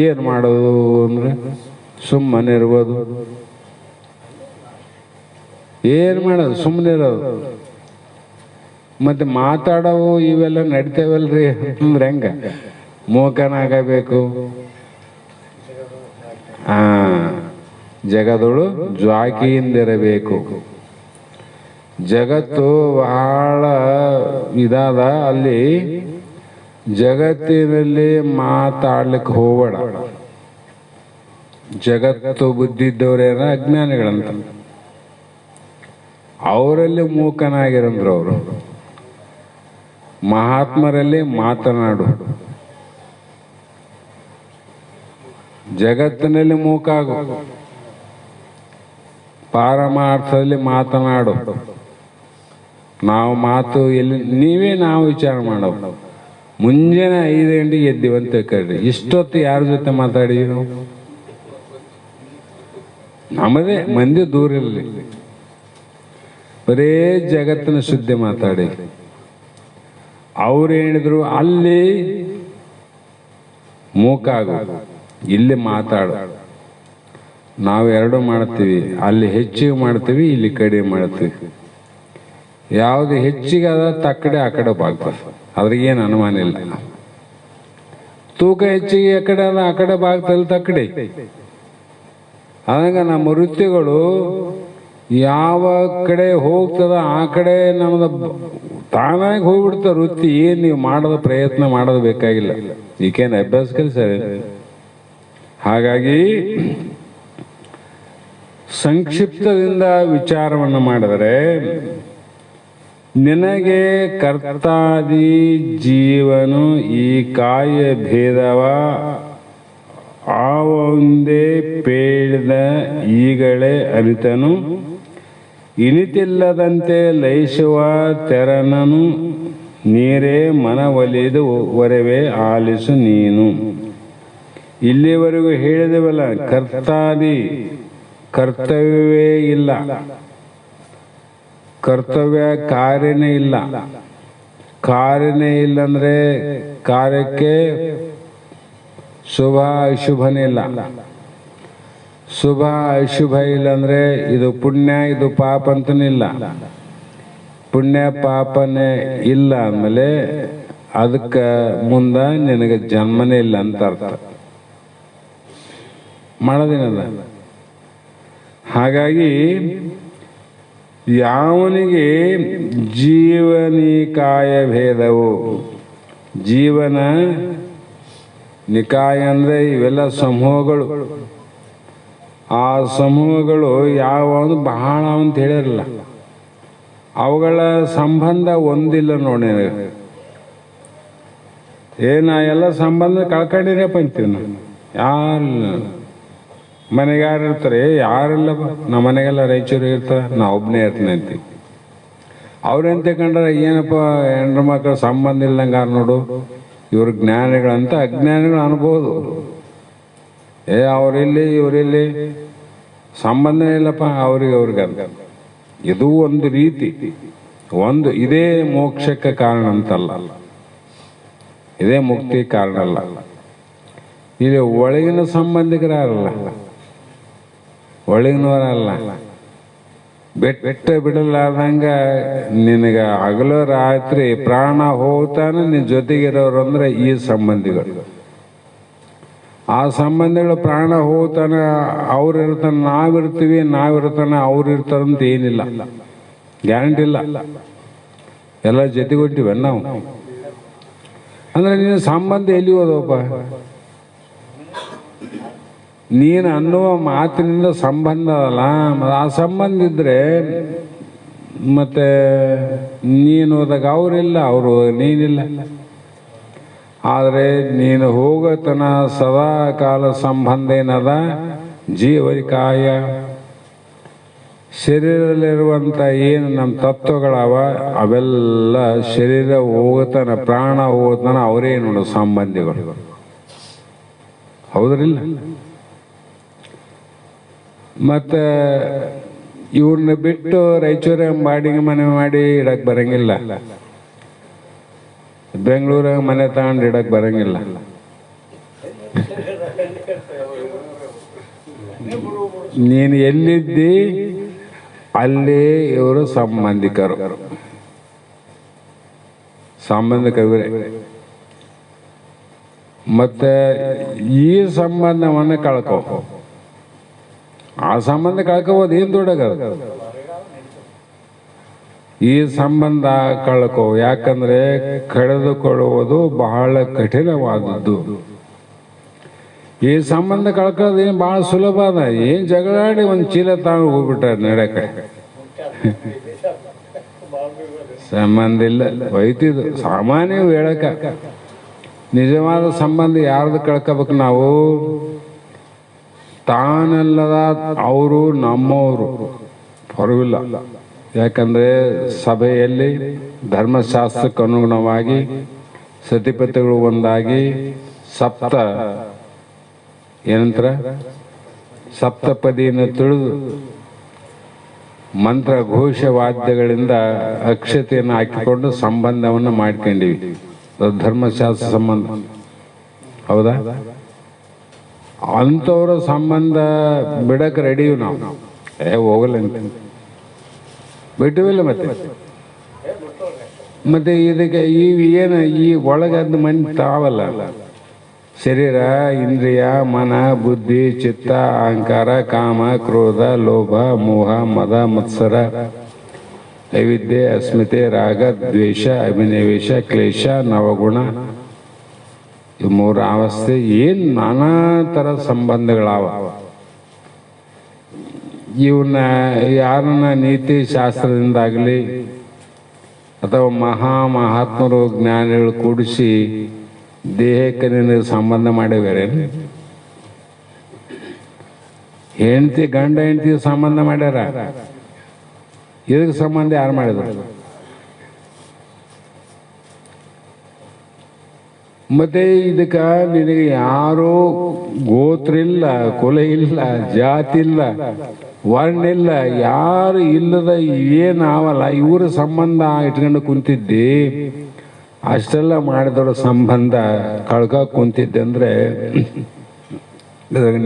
Speaker 2: ಏನ್ ಮಾಡೋದು ಅಂದ್ರೆ ಸುಮ್ಮನೆ ಇರ್ಬೋದು. ಏನ್ ಮಾಡೋದು, ಸುಮ್ಮನೆ ಇರೋದು. ಮತ್ತೆ ಮಾತಾಡೋವು ಇವೆಲ್ಲ ನಡಿತೇವಲ್ರಿ ಅಂದ್ರೆ ಹೆಂಗ? ಮೂಕನಾಗಬೇಕು, ಜಗದೊಳು ಜ್ವಾಕಿಯಿಂದಿರಬೇಕು. ಜಗತ್ತು ಬಹಳ ಇದಾದ, ಅಲ್ಲಿ ಜಗತ್ತಿನಲ್ಲಿ ಮಾತಾಡ್ಲಿಕ್ಕೆ ಹೋಗಬೇಡ. ಜಗತ್ತು ಬುದ್ಧಿ ಇದ್ದವರೇನ ಅಜ್ಞಾನಿಗಳಂತ, ಅವರಲ್ಲಿ ಮೂಕನಾಗಿರಂದ್ರು ಅವರು. ಮಹಾತ್ಮರಲ್ಲಿ ಮಾತನಾಡು, ಜಗತ್ತಿನಲ್ಲಿ ಮೂಕಾಗು, ಪಾರಮಾರ್ಥದಲ್ಲಿ ಮಾತನಾಡು. ನಾವು ಮಾತು ಎಲ್ಲಿ ನೀವೇ ನಾವು ವಿಚಾರ ಮಾಡೋದು. ಮುಂಜಾನೆ 5 ಗಂಟೆಗೆ ಎದ್ದೀವಂತ ಕೇಳ್ರಿ, ಇಷ್ಟೊತ್ತು ಯಾರ ಜೊತೆ ಮಾತಾಡಿದ್ವಿ ನಾವು? ನಮ್ಮದೇ ಮಂದಿ ದೂರ ಇರಲಿ, ಬರೇ ಜಗತ್ತಿನ ಸುದ್ದಿ ಮಾತಾಡಿ. ಅವ್ರು ಹೇಳಿದ್ರು ಅಲ್ಲಿ ಮೂಕಾಗು, ಇಲ್ಲಿ ಮಾತಾಡು. ನಾವು ಎರಡು ಮಾಡ್ತೀವಿ, ಅಲ್ಲಿ ಹೆಚ್ಚಿಗೆ ಮಾಡ್ತೀವಿ, ಇಲ್ಲಿ ಕಡಿಮೆ ಮಾಡ್ತೀವಿ. ಯಾವುದು ಹೆಚ್ಚಿಗೆ ಅದ ತಕ್ಕಡೆ ಆ ಕಡೆ ಬಾಗ್ತದೆ. ಅದ್ರಿಗೇನು ಅನುಮಾನ ಇಲ್ಲ. ತೂಕ ಹೆಚ್ಚಿಗೆ ಆ ಕಡೆ ಅದ, ಆ ಕಡೆ ಭಾಗದಲ್ಲಿ ತಕ್ಕಡಿ. ಆದಾಗ ನಮ್ಮ ವೃತ್ತಿಗಳು ಯಾವ ಕಡೆ ಹೋಗ್ತದ ಆ ಕಡೆ ನಮ್ದು ತಾನಾಗಿ ಹೋಗ್ಬಿಡ್ತ ವೃತ್ತಿ. ಏನು ನೀವು ಮಾಡೋದು ಪ್ರಯತ್ನ ಮಾಡೋದು ಬೇಕಾಗಿಲ್ಲ, ಈಗೇನು ಅಭ್ಯಾಸ ಸರಿ. ಹಾಗಾಗಿ ಸಂಕ್ಷಿಪ್ತದಿಂದ ವಿಚಾರವನ್ನು ಮಾಡಿದರೆ, ನಿನಗೆ ಕರ್ತಾದಿ ಜೀವನು ಈ ಕಾಯ ಭೇದವ ಆವೊಂದೇ ಪೇಳಿದ ಈಗಳೇ ಅರಿತನು, ಇನಿತಿಲ್ಲದಂತೆ ಲಯಿಸುವ ತೆರನನು ನೀರೇ ಮನವೊಲಿದು ವರವೇ ಆಲಿಸು ನೀನು. ಇಲ್ಲಿವರೆಗೂ ಹೇಳಿದೆವಲ್ಲ, ಕರ್ತಾದಿ ಕರ್ತವ್ಯವೇ ಇಲ್ಲ, ಕರ್ತವ್ಯ ಕಾರ್ಯನೇ ಇಲ್ಲ. ಕಾರ್ಯನೇ ಇಲ್ಲಂದ್ರೆ ಕಾರ್ಯಕ್ಕೆ ಶುಭ ಅಶುಭನೇ ಇಲ್ಲ. ಶುಭ ಅಶುಭ ಇಲ್ಲಂದ್ರೆ ಇದು ಪುಣ್ಯ ಇದು ಪಾಪ ಅಂತನಿಲ್ಲ. ಪುಣ್ಯ ಪಾಪನೇ ಇಲ್ಲ ಅಂದಮೇಲೆ ಅದಕ್ಕೆ ಮುಂದ ನಿನಗೆ ಜನ್ಮನೇ ಇಲ್ಲ ಅಂತ ಅರ್ಥ. ಮಾಡೋದೇನದ. ಹಾಗಾಗಿ ಯಾವನಿಗೆ ಜೀವನಿಕಾಯ ಭೇದವು, ಜೀವನ ನಿಕಾಯ ಅಂದರೆ ಇವೆಲ್ಲ ಸಮೂಹಗಳು. ಆ ಸಮೂಹಗಳು ಯಾವ ಬಹಳ ಅಂತ ಹೇಳಿರಲ್ಲ, ಅವುಗಳ ಸಂಬಂಧ ಒಂದಿಲ್ಲ ನೋಡಿ. ಏನ ಎಲ್ಲ ಸಂಬಂಧ ಕಳ್ಕೊಂಡಿರಪ್ಪ ಅಂತೀವಿ ನಾವು. ಯಾರಿಲ್ಲ ಮನೆಗೆ ಯಾರು ಇರ್ತಾರೆ? ಯಾರಿಲ್ಲಪ್ಪ, ನಮ್ಮ ಮನೆಗೆಲ್ಲ ರಾಯಚೂರು ಇರ್ತಾರೆ, ನಾ ಒಬ್ಬನೇ ಇರ್ತೀನಿ ಅಂತೀವಿ. ಅವ್ರೇನು ತಗೊಂಡ್ರೆ ಏನಪ್ಪ ಹೆಣ್ರ ಮಕ್ಕಳು ಸಂಬಂಧ ಇಲ್ಲಂಗೆ ಯಾರು ನೋಡು, ಇವ್ರ ಜ್ಞಾನಿಗಳಂತ ಅಜ್ಞಾನಿಗಳು ಅನ್ಬೋದು. ಅವರಿಲ್ಲಿ ಇವರಿಲ್ಲಿ ಸಂಬಂಧ ಇಲ್ಲಪ್ಪ ಅವ್ರಿಗೆ ಅಂತ. ಇದು ಒಂದು ರೀತಿ, ಒಂದು ಇದೇ ಮೋಕ್ಷಕ್ಕೆ ಕಾರಣ ಅಂತಲ್ಲ, ಇದೇ ಮುಕ್ತಿ ಕಾರಣ ಅಲ್ಲ. ಇಲ್ಲಿ ಒಳಗಿನ ಸಂಬಂಧಿಕರಲ್ಲ, ಒಳಗಿನವರಲ್ಲ. ಬೆಟ್ಟ ಬಿಡಲಾರ್ದಂಗ ನಿನಗೆ ಹಗಲು ರಾತ್ರಿ ಪ್ರಾಣ ಹೋಗ್ತಾನೆ ನಿನ್ನ ಜೊತೆಗಿರೋರು ಅಂದ್ರೆ ಈ ಸಂಬಂಧಿಗಳು. ಆ ಸಂಬಂಧಿಗಳು ಪ್ರಾಣ ಹೋಗ್ತಾನೆ, ಅವ್ರು ಇರ್ತಾನೆ ನಾವಿರ್ತೀವಿ, ನಾವಿರ್ತಾನೆ ಅವ್ರು ಇರ್ತಾರಂತ ಏನಿಲ್ಲ, ಗ್ಯಾರಂಟಿ ಇಲ್ಲ. ಎಲ್ಲ ಜೊತೆಗೊಟ್ಟಿವೆ ನಾವು. ಅಂದ್ರೆ ನಿನ್ನ ಸಂಬಂಧ ಎಲ್ಲಿ ಹೋದವಪ್ಪ? ನೀನು ಅನ್ನುವ ಮಾತಿನಿಂದ ಸಂಬಂಧ ಅಲ್ಲ. ಆ ಸಂಬಂಧ ಇದ್ರೆ ಮತ್ತೆ ನೀನು ಹೋದಾಗ ಅವರಿಲ್ಲ, ಅವರು ನೀನಿಲ್ಲ. ಆದರೆ ನೀನು ಹೋಗತನ ಸದಾ ಕಾಲ ಸಂಬಂಧ ಏನದ? ಜೀವಕಾಯ ಶರೀರದಲ್ಲಿರುವಂಥ ಏನು ನಮ್ಮ ತತ್ವಗಳವ ಅವೆಲ್ಲ ಶರೀರ ಹೋಗತನ, ಪ್ರಾಣ ಹೋಗತನ ಅವರೇ ನೋಡು ಸಂಬಂಧಿಗಳು. ಹೌದ್ರಿಲ್ಲ? ಮತ್ತು ಇವ್ರನ್ನ ಬಿಟ್ಟು ರಾಯಚೂರಾಗ ಬಾಡಿಗೆ ಮನೆ ಮಾಡಿ ಇಡಕ್ಕೆ ಬರಂಗಿಲ್ಲ, ಬೆಂಗಳೂರಾಗ ಮನೆ ತಗೊಂಡು ಇಡಕ್ಕೆ ಬರಂಗಿಲ್ಲ. ನೀನು ಎಲ್ಲಿದ್ದಿ ಅಲ್ಲಿ ಇವರು ಸಂಬಂಧಿಕರು, ಸಂಬಂಧಿಕರೇ. ಮತ್ತೆ ಈ ಸಂಬಂಧವನ್ನು ಕಳ್ಕೊ, ಆ ಸಂಬಂಧ ಕಳ್ಕೋಬೋದು, ಏನು ದೊಡ್ಡಗದ? ಈ ಸಂಬಂಧ ಕಳ್ಕೊ. ಯಾಕಂದ್ರೆ ಕಳೆದುಕೊಳ್ಳುವುದು ಬಹಳ ಕಠಿಣವಾದದ್ದು. ಈ ಸಂಬಂಧ ಕಳ್ಕೊಳ್ಳೋದು ಏನು ಬಹಳ ಸುಲಭ ಅದ. ಏನು ಜಗಳಾಡಿ ಒಂದು ಚೀಲ ತಗೊಂಡು ಹೋಗ್ಬಿಟ್ಟಾರೆ ನಡಕ್ಕೆ, ಸಂಬಂಧ ಇಲ್ಲ, ಹೋಯ್ತಿದ್ದು ಸಾಮಾನ್ಯ ಹೇಳಕ. ನಿಜವಾದ ಸಂಬಂಧ ಯಾರ್ದು ಕಳ್ಕೋಬೇಕು ನಾವು? ತಾನೆಲ್ಲದ ಅವರು ನಮ್ಮವರು, ಹೊರವಿಲ್ಲ. ಯಾಕಂದರೆ ಸಭೆಯಲ್ಲಿ ಧರ್ಮಶಾಸ್ತ್ರಕ್ಕೆ ಅನುಗುಣವಾಗಿ ಸತಿಪತಿಗಳು ಒಂದಾಗಿ ಏನಂತರ ಸಪ್ತಪದಿಯನ್ನು ತಿಳಿದು ಮಂತ್ರ ಘೋಷವಾದ್ಯಗಳಿಂದ ಅಕ್ಷತೆಯನ್ನು ಹಾಕಿಕೊಂಡು ಸಂಬಂಧವನ್ನು ಮಾಡ್ಕೊಂಡಿವಿ. ಧರ್ಮಶಾಸ್ತ್ರ ಸಂಬಂಧ, ಹೌದಾ? ಅಂಥವ್ರ ಸಂಬಂಧ ಬಿಡಕ್ಕೆ ರೆಡಿಯು ನಾವು. ಹೋಗಲ್ಲ ಅಂತ ಬಿಟ್ಟಿವಿಲ್ಲ. ಮತ್ತೆ ಮತ್ತೆ ಇದಕ್ಕೆ ಏನು ಈ ಒಳಗದ್ದು ಮನೆ ತಾವಲ್ಲ, ಶರೀರ, ಇಂದ್ರಿಯ, ಮನ, ಬುದ್ಧಿ, ಚಿತ್ತ, ಅಹಂಕಾರ, ಕಾಮ, ಕ್ರೋಧ, ಲೋಭ, ಮೋಹ, ಮದ, ಮತ್ಸರ, ಅವಿದ್ಯೆ, ಅಸ್ಮಿತೆ, ರಾಗ, ದ್ವೇಷ, ಅಭಿನಿವೇಶ, ಕ್ಲೇಶ, ನವಗುಣ, ಈ ಮೂರು ಅವಸ್ಥೆ, ಏನು ನಾನಾ ಥರ ಸಂಬಂಧಗಳಾವ. ಇವನ್ನ ಯಾರನ್ನ ನೀತಿ ಶಾಸ್ತ್ರದಿಂದಾಗಲಿ ಅಥವಾ ಮಹಾತ್ಮರು ಜ್ಞಾನಿಗಳು ಕೂಡಿಸಿ ದೇಹಕ್ಕೆ ನಿನಗೆ ಸಂಬಂಧ ಮಾಡಿದ್ದಾರೆ. ಗಂಡ ಹೆಂಡತಿ ಸಂಬಂಧ ಮಾಡ್ಯಾರ. ಇದಕ್ಕೆ ಸಂಬಂಧ ಯಾರು ಮಾಡಿದ್ರು? ಮತ್ತೆ ಇದಕ್ಕೆ ನಿನಗೆ ಯಾರು ಗೋತ್ರ ಇಲ್ಲ, ಕುಲ ಇಲ್ಲ, ಜಾತಿ ಇಲ್ಲ, ವರ್ಣ ಇಲ್ಲ, ಯಾರು ಇಲ್ಲದ ಏನಾವಲ್ಲ ಇವ್ರ ಸಂಬಂಧ ಇಟ್ಕೊಂಡು ಕುಂತಿದ್ದಿ. ಅಷ್ಟೆಲ್ಲ ಮಾಡಿದವ್ರ ಸಂಬಂಧ ಕಳ್ಕ ಕುಂತಿದ್ದೆ ಅಂದ್ರೆ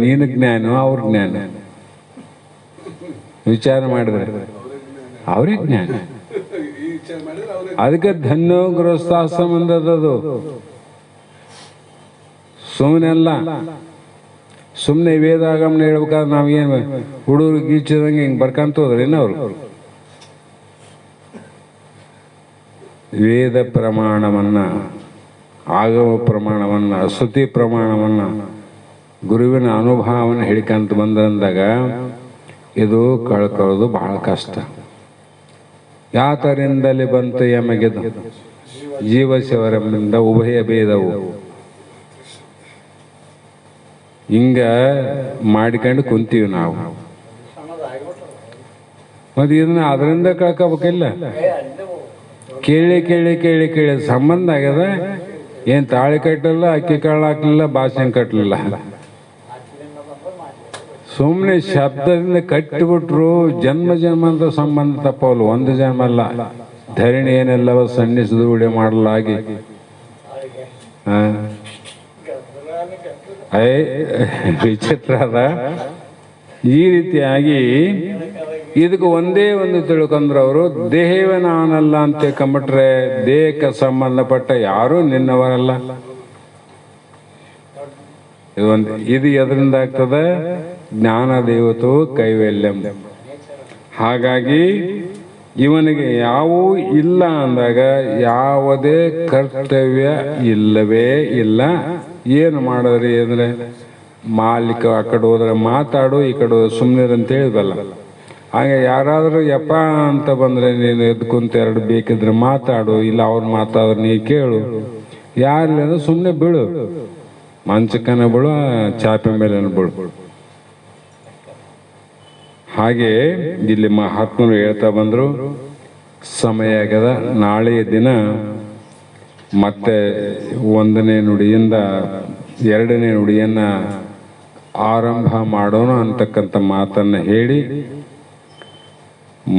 Speaker 2: ನೀನು ಜ್ಞಾನ, ಅವ್ರ ಜ್ಞಾನ. ವಿಚಾರ ಮಾಡಿದ್ರೆ ಅವ್ರಿಗೆ ಜ್ಞಾನ. ಅದಕ್ಕೆ ಧನ್ಯೋ ಗೃಹಸ್ಥಾಶ್ರಮ ಅಂದದ್ದು. ಸುಮ್ಮನೆಲ್ಲ ಸುಮ್ಮನೆ ವೇದಾಗಮನ ಹೇಳ್ಬೇಕಾದ್ರೆ ನಾವೇನು ಹುಡುಗರು ಗೀಚಿದಂಗೆ ಹಿಂಗೆ ಬರ್ಕಂತ ಹೋದ್ರೇನು ಅವರು? ವೇದ ಪ್ರಮಾಣವನ್ನ, ಆಗಮ ಪ್ರಮಾಣವನ್ನ, ಶ್ರುತಿ ಪ್ರಮಾಣವನ್ನ, ಗುರುವಿನ ಅನುಭವವನ್ನು ಹಿಡ್ಕಂತ ಬಂದಂದಾಗ ಇದು ಕಳ್ಕೊಳ್ಳೋದು ಬಹಳ ಕಷ್ಟ. ಯಾತರಿಂದಲೇ ಬಂತು ಯಮಗೆದು ಜೀವಶಿವರಮಿಂದ ಉಭಯ ಭೇದವು. ಹಿಂಗ ಮಾಡಿಕೊಂಡು ಕುಂತೀವಿ ನಾವು. ಮತ್ತೆ ಇದನ್ನ ಅದರಿಂದ ಕಳ್ಕೋಬೇಕಿಲ್ಲ. ಕೇಳಿ ಕೇಳಿ ಕೇಳಿ ಕೇಳಿ ಸಂಬಂಧ ಆಗ್ಯದ. ಏನ್ ತಾಳಿ ಕಟ್ಟಲಿಲ್ಲ, ಅಕ್ಕಿ ಕಾಳು ಹಾಕ್ಲಿಲ್ಲ, ಭಾಷೆ ಕಟ್ಟಲಿಲ್ಲ. ಸುಮ್ಮನೆ ಶಬ್ದದಿಂದ ಕಟ್ಟಿಬಿಟ್ರು. ಜನ್ಮ ಜನ್ಮಾಂತರ ಸಂಬಂಧ ತಪ್ಪವಲ್ಲ, ಒಂದು ಜನ್ಮ ಅಲ್ಲ. ಧರಣಿ ಏನೆಲ್ಲವ ಸನ್ನಿಸಿದು ಉಡೆ ಮಾಡಲಾಗಿ ವಿಚಿತ್ರ ಅದ. ಈ ರೀತಿಯಾಗಿ ಇದಕ್ಕೆ ಒಂದೇ ಒಂದು ತಿಳ್ಕೊಂಡ್ರು ಅವರು, ದೇಹವೇ ನಾನಲ್ಲ ಅಂತ ತಿಳ್ಕೊಂಬಿಟ್ರೆ ದೇಹಕ್ಕೆ ಸಂಬಂಧಪಟ್ಟ ಯಾರು ನಿನ್ನವರಲ್ಲ. ಇದು ಎದರಿಂದ ಆಗ್ತದೆ? ಜ್ಞಾನ ದೇವತೋ ಕೈವಲ್ಯಂ. ಹಾಗಾಗಿ ಇವನಿಗೆ ಯಾವೂ ಇಲ್ಲ ಅಂದಾಗ ಯಾವುದೇ ಕರ್ತವ್ಯ ಇಲ್ಲವೇ ಇಲ್ಲ. ಏನು ಮಾಡಿದ್ರಿ ಅಂದ್ರೆ ಮಾಲೀಕ ಆ ಕಡೆ ಹೋದ್ರೆ ಮಾತಾಡು, ಈ ಕಡೆ ಹೋದ್ರೆ ಸುಮ್ಮನೆ ಅಂತ ಹೇಳ್ಬಲ್ಲ. ಹಾಗೆ ಯಾರಾದರೂ ಯಪ್ಪ ಅಂತ ಬಂದ್ರೆ ನೀನು ಎದ್ಕುಂತ ಎರಡು ಬೇಕಿದ್ರೆ ಮಾತಾಡು, ಇಲ್ಲ ಅವ್ರು ಮಾತಾದ್ರೆ ನೀ ಕೇಳು. ಯಾರಿಲ್ಲ ಅಂದ್ರೆ ಸುಮ್ಮನೆ ಬೀಳು, ಮಂಚಕ್ಕನ ಬೀಳು, ಚಾಪೆ ಮೇಲೆ ಬೀಳು. ಹಾಗೆ ಇಲ್ಲಿ ಮಹಾತ್ಮರು ಹೇಳ್ತಾ ಬಂದ್ರು, ಸಮಯ ಆಗ್ಯದ. ನಾಳೆಯ ದಿನ ಮತ್ತೆ 1ನೇ ನುಡಿಯಿಂದ 2ನೇ ನುಡಿಯನ್ನ ಆರಂಭ ಮಾಡೋಣ ಅಂತಕ್ಕಂಥ ಮಾತನ್ನ ಹೇಳಿ,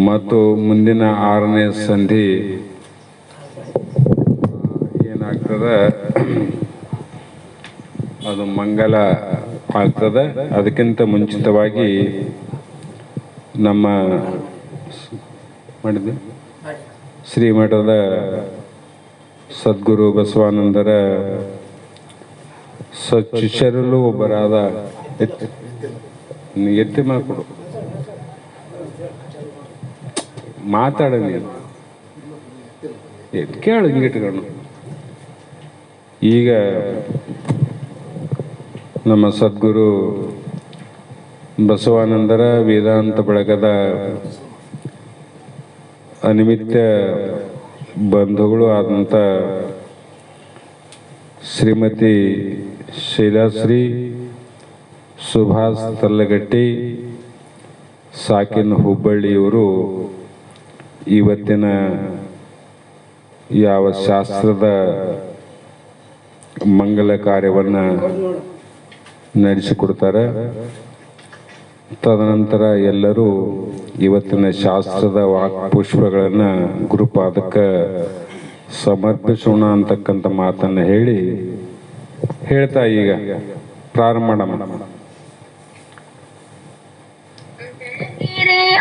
Speaker 2: ಮತ್ತು ಮುಂದಿನ 6ನೇ ಸಂಧಿ ಏನಾಗ್ತದೆ ಅದು ಮಂಗಲ ಆಗ್ತದೆ. ಅದಕ್ಕಿಂತ ಮುಂಚಿತವಾಗಿ ನಮ್ಮ ಮಾಡಿದ್ವಿ ಶ್ರೀಮಠದ ಸದ್ಗುರು ಬಸವಾನಂದರ ಸಚ್ಚಿಶರಲ್ಲೂ ಒಬ್ಬರಾದ ಎತ್ತಿ ಮಾಡಿಕೊಡು, ಮಾತಾಡ ನೀನು ಕೇಳು ಹಿಂಗಿಟ್ಕೊಂಡು. ಈಗ ನಮ್ಮ ಸದ್ಗುರು ಬಸವಾನಂದರ ವೇದಾಂತ ಬಳಗದ ಅನಿಮಿತ್ತ ಬಂಧುಗಳು ಆದಂಥ ಶ್ರೀಮತಿ ಶೈಲಾಶ್ರೀ ಸುಭಾಷ್ ತಲ್ಲಗಟ್ಟಿ ಸಾಕಿನ ಹುಬ್ಬಳ್ಳಿಯವರು ಇವತ್ತಿನ ಯಾವ ಶಾಸ್ತ್ರದ ಮಂಗಲ ಕಾರ್ಯವನ್ನು ನಡೆಸಿಕೊಡ್ತಾರೆ. ತದನಂತರ ಎಲ್ಲರೂ ಇವತ್ತಿನ ಶಾಸ್ತ್ರದ ವಾಕ್ಪುಷ್ಪಗಳನ್ನು ಗುರುಪಾದಕ್ಕೆ ಸಮರ್ಪಿಸೋಣ ಅಂತಕ್ಕಂಥ ಮಾತನ್ನು ಹೇಳ್ತಾ ಈಗ ಪ್ರಾರಂಭ ಮಾಡೋಣ.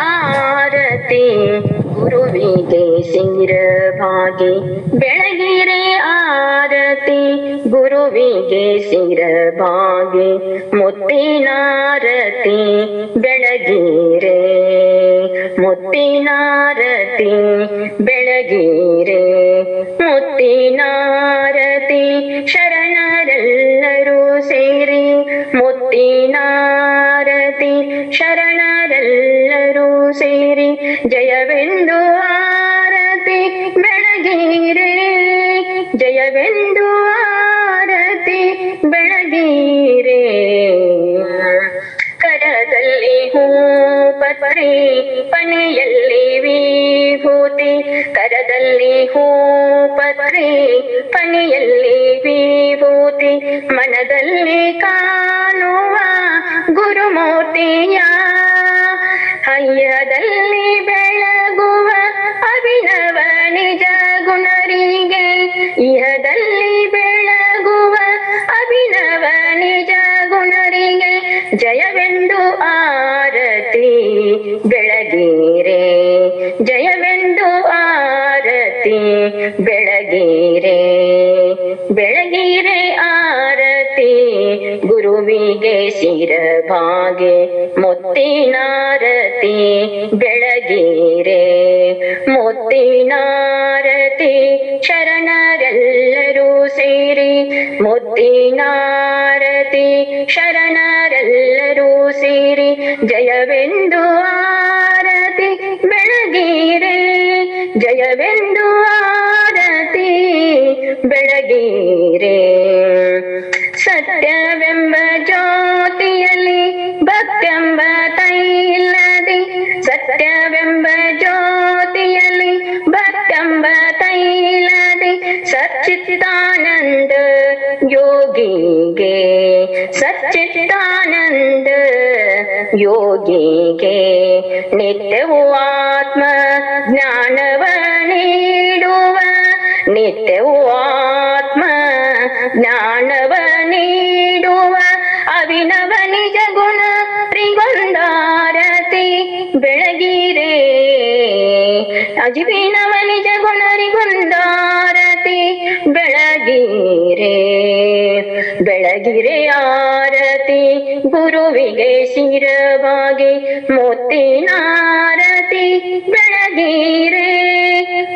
Speaker 3: ಆರತಿ ಗುರುವಿಗೆ ಗುರುವಿಗೆ ಶಿರಭಾಗಿ ಬೆಳಗಿರೆ ಆರತಿ ಗುರುವಿಗೆ ಶಿರಭಾಗಿ ಮುತ್ತಿನಾರತಿ ಬೆಳಗಿರೆ ಮುತ್ತಿನಾರತಿ ಬೆಳಗಿರೆ ಮುತ್ತಿನಾರತಿ ಶರಣರೆಲ್ಲರೂ ಸೇರಿ ಮುತ್ತಿನಾರತಿ ಶರಣರೆಲ್ಲರೂ ಸೇರಿ ಜಯವೆಂದು ಆರತಿ ಬೆಳಗಿರೆ ಜಯವೆಂದು ಆರತಿ ಬೆಳಗಿರೆ ಕರದಲ್ಲಿ ಹೂಪತ್ರಿ ಪನೆಯಲ್ಲಿ ವಿಭೂತಿ ಕರದಲ್ಲಿ ಹೂಪತ್ರಿ ಪನೆಯಲ್ಲಿ ವಿಭೂತಿ ಮನದಲ್ಲಿ ಕಾಣುವ ಗುರುಮೂರ್ತಿಯ ಹಯ್ಯದಲ್ಲಿ ಬೆಳಗುವ ಅಭಿನವ ನಿಜ ಗುಣರಿಗೆ ಇಹದಲ್ಲಿ ಬೆಳಗುವ ಅಭಿನವ ನಿಜ ಗುಣರಿಗೆ ಜಯವೆಂದು ಆರತಿ ಬೆಳಗಿರೆ ಜಯವೆಂದು ಆರತಿ ಬೆಳಗಿರೆ ಬೆಳಗಿರೆ ಆರತಿ ಗುರುವಿಗೆ ಶಿರಭಾಗಿ ಮುತ್ತಿನಾರತಿ ಬೆಳಗಿರೆ ಮುತ್ತಿನಾರತಿ ಶರಣರೆಲ್ಲರೂ ಸೇರಿ ಮುತ್ತಿನಾರತಿ ಶರಣರೆಲ್ಲರೂ ಸೇರಿ ಜಯವೆಂದು ಆರತಿ ಬೆಳಗಿರೆ ಜಯವೆಂದು ಆರತಿ ಬೆಳಗಿರೆ ಸತ್ಯವೆಂಬ ಜ್ಯೋತಿಯಲ್ಲಿ ಭಕ್ತೆಂಬ ತೈಲದಿ ಸತ್ಯವೆಂಬ ಜ್ಯೋತಿಯಲ್ಲಿ ಭಕ್ತೆಂಬ ತೈಲದಿ ಸಚ್ಚಿದಾನಂದ ಯೋಗಿಗೆ ಸಚ್ಚಿದಾನಂದ ಯೋಗಿಗೆ ನಿತ್ಯವೂ ಆತ್ಮ ಜ್ಞಾನವ ನೀಡುವ ನಿತ್ಯವೂ ಆತ್ಮ ಜ್ಞಾನವ ನೀಡುವ ಅವಿನವ ನಿಜ ಗುಣ ರಿಗೊಂದಾರತಿ ಬೆಳಗಿರೆ ಅಜಿವಿನವ ನಿಜ ಗುಣ ರಿಗೊಂದಾರತಿ ಬೆಳಗಿರೆ ಬೆಳಗಿರೆ ಆರತಿ ಗುರುವಿಗೆ ಶಿರಭಾಗಿ ಮುತ್ತಿನಾರತಿ ಬೆಳಗಿರೆ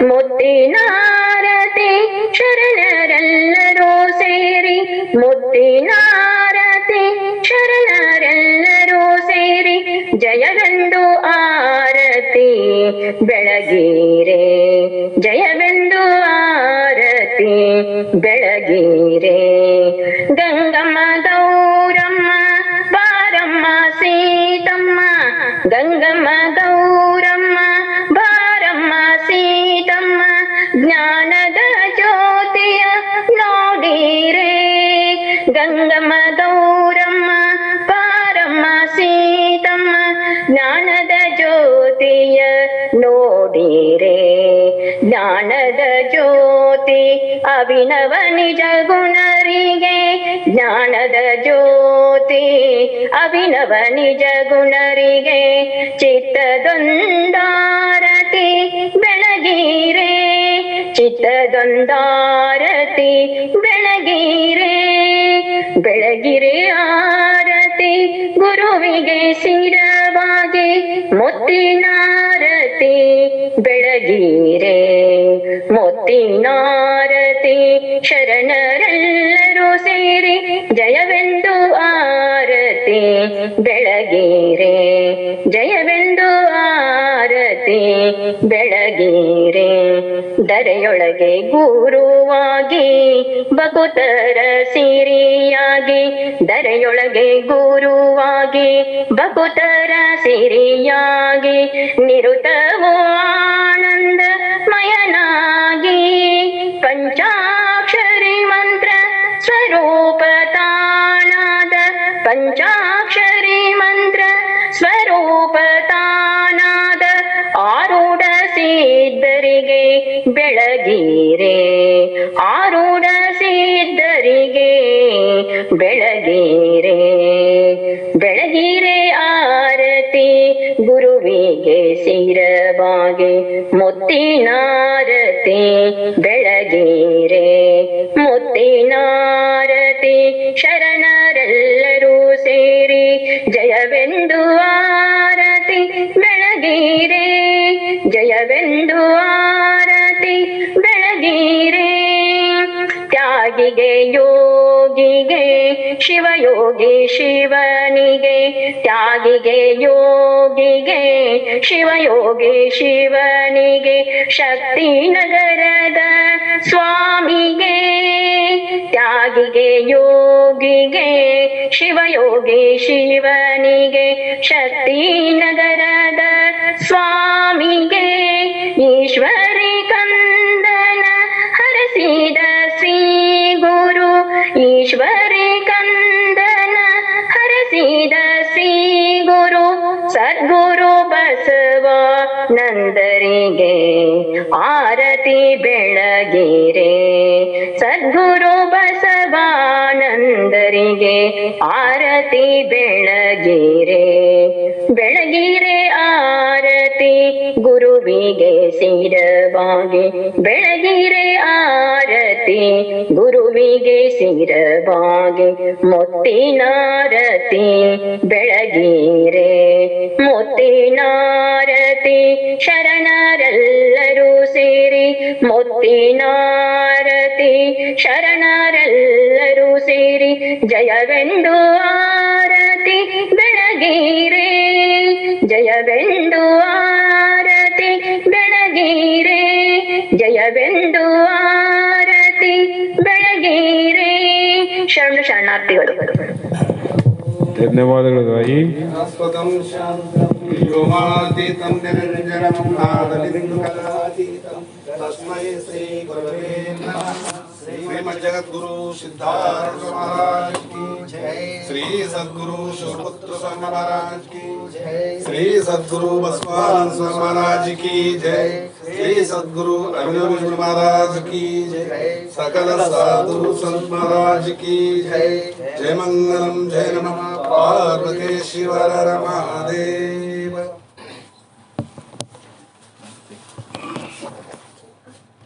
Speaker 3: ಮುತ್ತಿನಾರತಿ ಶರಣರೆಲ್ಲರೂ ಸೇರಿ ಮುತ್ತಿನಾರತಿ ಶರಣರೆಲ್ಲರೂ ಸೇರಿ ಜಯವೆಂದು ಆರತಿ ಬೆಳಗಿರೆ ಜಯವೆಂದು ಆರತಿ ಬೆಳಗಿರೆ ಗಂಗಮ್ಮ ಗೌರಮ್ಮ ಬಾರಮ್ಮ ಸೀತಮ್ಮ ಗಂಗಮ್ಮ ಗೌರಮ್ಮ ಬಾರಮ್ಮ ಸೀತಮ್ಮ ಜ್ಞಾನದ ಜ್ಯೋತಿಯ ನೋಡಿರೆ ಗಂಗಮ್ಮ ಗೌರಮ್ಮ ಬಾರಮ್ಮ ಸೀತಮ್ಮ ಜ್ಞಾನದ ಜ್ಯೋತಿಯ ನೋಡಿರೆ ಜ್ಞಾನದ ಜ್ಯೋತಿ ಅಭಿನವ ನಿಜ ಗುಣರಿಗೆ ಜ್ಞಾನದ ಜ್ಯೋತಿ ಅಭಿನವ ನಿಜ ಗುಣರಿಗೆ ಚಿತ್ತದೊಂದಾರತಿ ಬೆಳಗಿರೆ ಚಿತ್ತದೊಂದಾರತಿ ಬೆಳಗಿರೆ ಬೆಳಗಿರೆ ಆರತಿ ಗುರುವಿಗೆ ಶಿರಭಾಗಿ ಮುತ್ತಿನಾರತಿ ಬೆಳಗಿರೆ ಮುತ್ತಿನಾರತಿ ಶರಣರೆಲ್ಲರೂ ಸೇರಿ ಜಯವೆಂದು ಆರತಿ ಬೆಳಗಿರೆ ಜಯವೆಂದು ಆರತಿ ಬೆಳಗಿರೆ ದರೆಯೊಳಗೆ ಗುರುವಾಗಿ ಬಕುತರ ಸಿರಿಯಾಗಿ ದರೆಯೊಳಗೆ ಗುರುವಾಗಿ ಬಕುತರ ಸಿರಿಯಾಗಿ ನಿರುತವೋ ಆನಂದ ಮಯನಾಗಿ ಪಂಚಾಕ್ಷರಿ ಮಂತ್ರ ಸ್ವರೂಪ ತಾನಾದ ಪಂಚಾಕ್ಷರಿ ಮಂತ್ರ ಸ್ವರೂಪ ತಾನಾದ ಆರೂಢ ಸಿದ್ಧರಿಗೆ ಬೆಳಗಿರೆ ಆರೂಢ ಸಿದ್ಧರಿಗೆ ಬೆಳಗಿರೆ ಬೆಳಗಿರೆ ಆರತಿ ಗುರುವಿಗೆ ಶಿರಭಾಗಿ ಮುತ್ತಿನಾರತಿ ಬೆಳಗಿರೆ ಮುತ್ತಿನಾರತಿ ಶರಣರೆಲ್ಲರೂ ಸೇರಿ ಜಯವೆಂದು ಆರತಿ ಬೆಳಗಿರೆ ಜಯವೆಂದು ಆರತಿ ಬೆಳಗಿರೆ ತ್ಯಾಗಿಗೆ ಯೋಗಿಗೆ ಶಿವಯೋಗಿ ಶಿವನಿಗೆ ತ್ಯಾಗಿಗೆ ಯೋಗಿಗೆ ಶಿವಯೋಗಿ ಶಿವನಿಗೆ ಶಕ್ತಿ ನಗರದ ಸ್ವಾಮಿಗೆ ತ್ಯಾಗಿಗೆ ಯೋಗಿಗೆ ಶಿವಯೋಗಿ ಶಿವನಿಗೆ ಶಕ್ತಿ ನಗರದ ಸ್ವಾಮಿಗೆ ಈಶ್ವರಿ ಕಂದನ ಹರಸಿದ ಶ್ರೀ ಗುರು ಈಶ್ವರಿ ಕಂದನ ಹರಸಿದ ಶ್ರೀ ಗುರು ಸದ್ಗುರು ಬಸವಾನಂದರಿಗೆ ಆರತಿ ಬೆಳಗಿರೆ ಸದ್ಗುರು ಬಸವಾನಂದರಿಗೆ ಆರತಿ ಬೆಳಗಿರೆ ಬೆಳಗಿರೆ ಆರತಿ ಗುರುವಿಗೆ ಸಿರವಾಗಿ ಬೆಳಗಿರೆ ಆರತಿ ಗುರುವಿಗೆ ಸಿರವಾಗಿ ಮುತ್ತಿನಾರತಿ ಬೆಳಗಿರೆ ಮುತ್ತಿನಾರತಿ ಶರಣರೆಲ್ಲರೂ ಸೇರಿ ಮುತ್ತಿನಾರತಿ ಶರಣರೆಲ್ಲರೂ ಸೇರಿ ಜಯವೆಂದು ಆರತಿ ಬೆಳಗಿರೆ ಜಯವೆಂದು ಆರತಿ ಬೆಳಗಿರೆ ಜಯವೆಂದು ಆರತಿ ಬೆಳಗಿರೆ ಶರಣ ಶರಣಾರ್ಥಿಗಳು.
Speaker 2: ಧನ್ಯವಾದಗಳು ತಾಯಿ.
Speaker 1: ಶಾಶ್ವತಂ ಶಾಂತಂ ವ್ಯೋಮಾತೀತಂ ನಿರಂಜನಂ ನಾದಲಿಂದು ಕಲಾತೀತಂ ತಸ್ಮೈ ಶ್ರೀ ಗುರವೇ ನಮಃ. ಶ್ರೀಮಜ್ಜಗದ್ಗುರು ಸಿದ್ಧಾರ್ಥ ಮಹಾರಾಜ್ ಕಿ ಜೈ. ಶ್ರೀ ಸದ್ಗುರು ಶಿವಪುತ್ರ ಸ್ವಾಮಿ ಮಹಾರಾಜ್ ಕಿ ಜೈ. ಶ್ರೀ ಸದ್ಗುರು ಬಸವಾನಂದ ಸ್ವಾಮಿ ಮಹಾರಾಜ್ ಕಿ ಜೈ. ಶ್ರೀ ಸದ್ಗುರು ಅಭಿನವ ಮಹಾರಾಜ್ ಕಿ ಜೈ. ಸಕಲ ಸಾಧು ಸಂತ ಮಹಾರಾಜ್ ಕಿ ಜೈ. ಜಯ ಮಂಗಲಂ ಜಯ ನಮಃ ಪಾರ್ವತೀಶ್ವರ ಮಹಾದೇವ.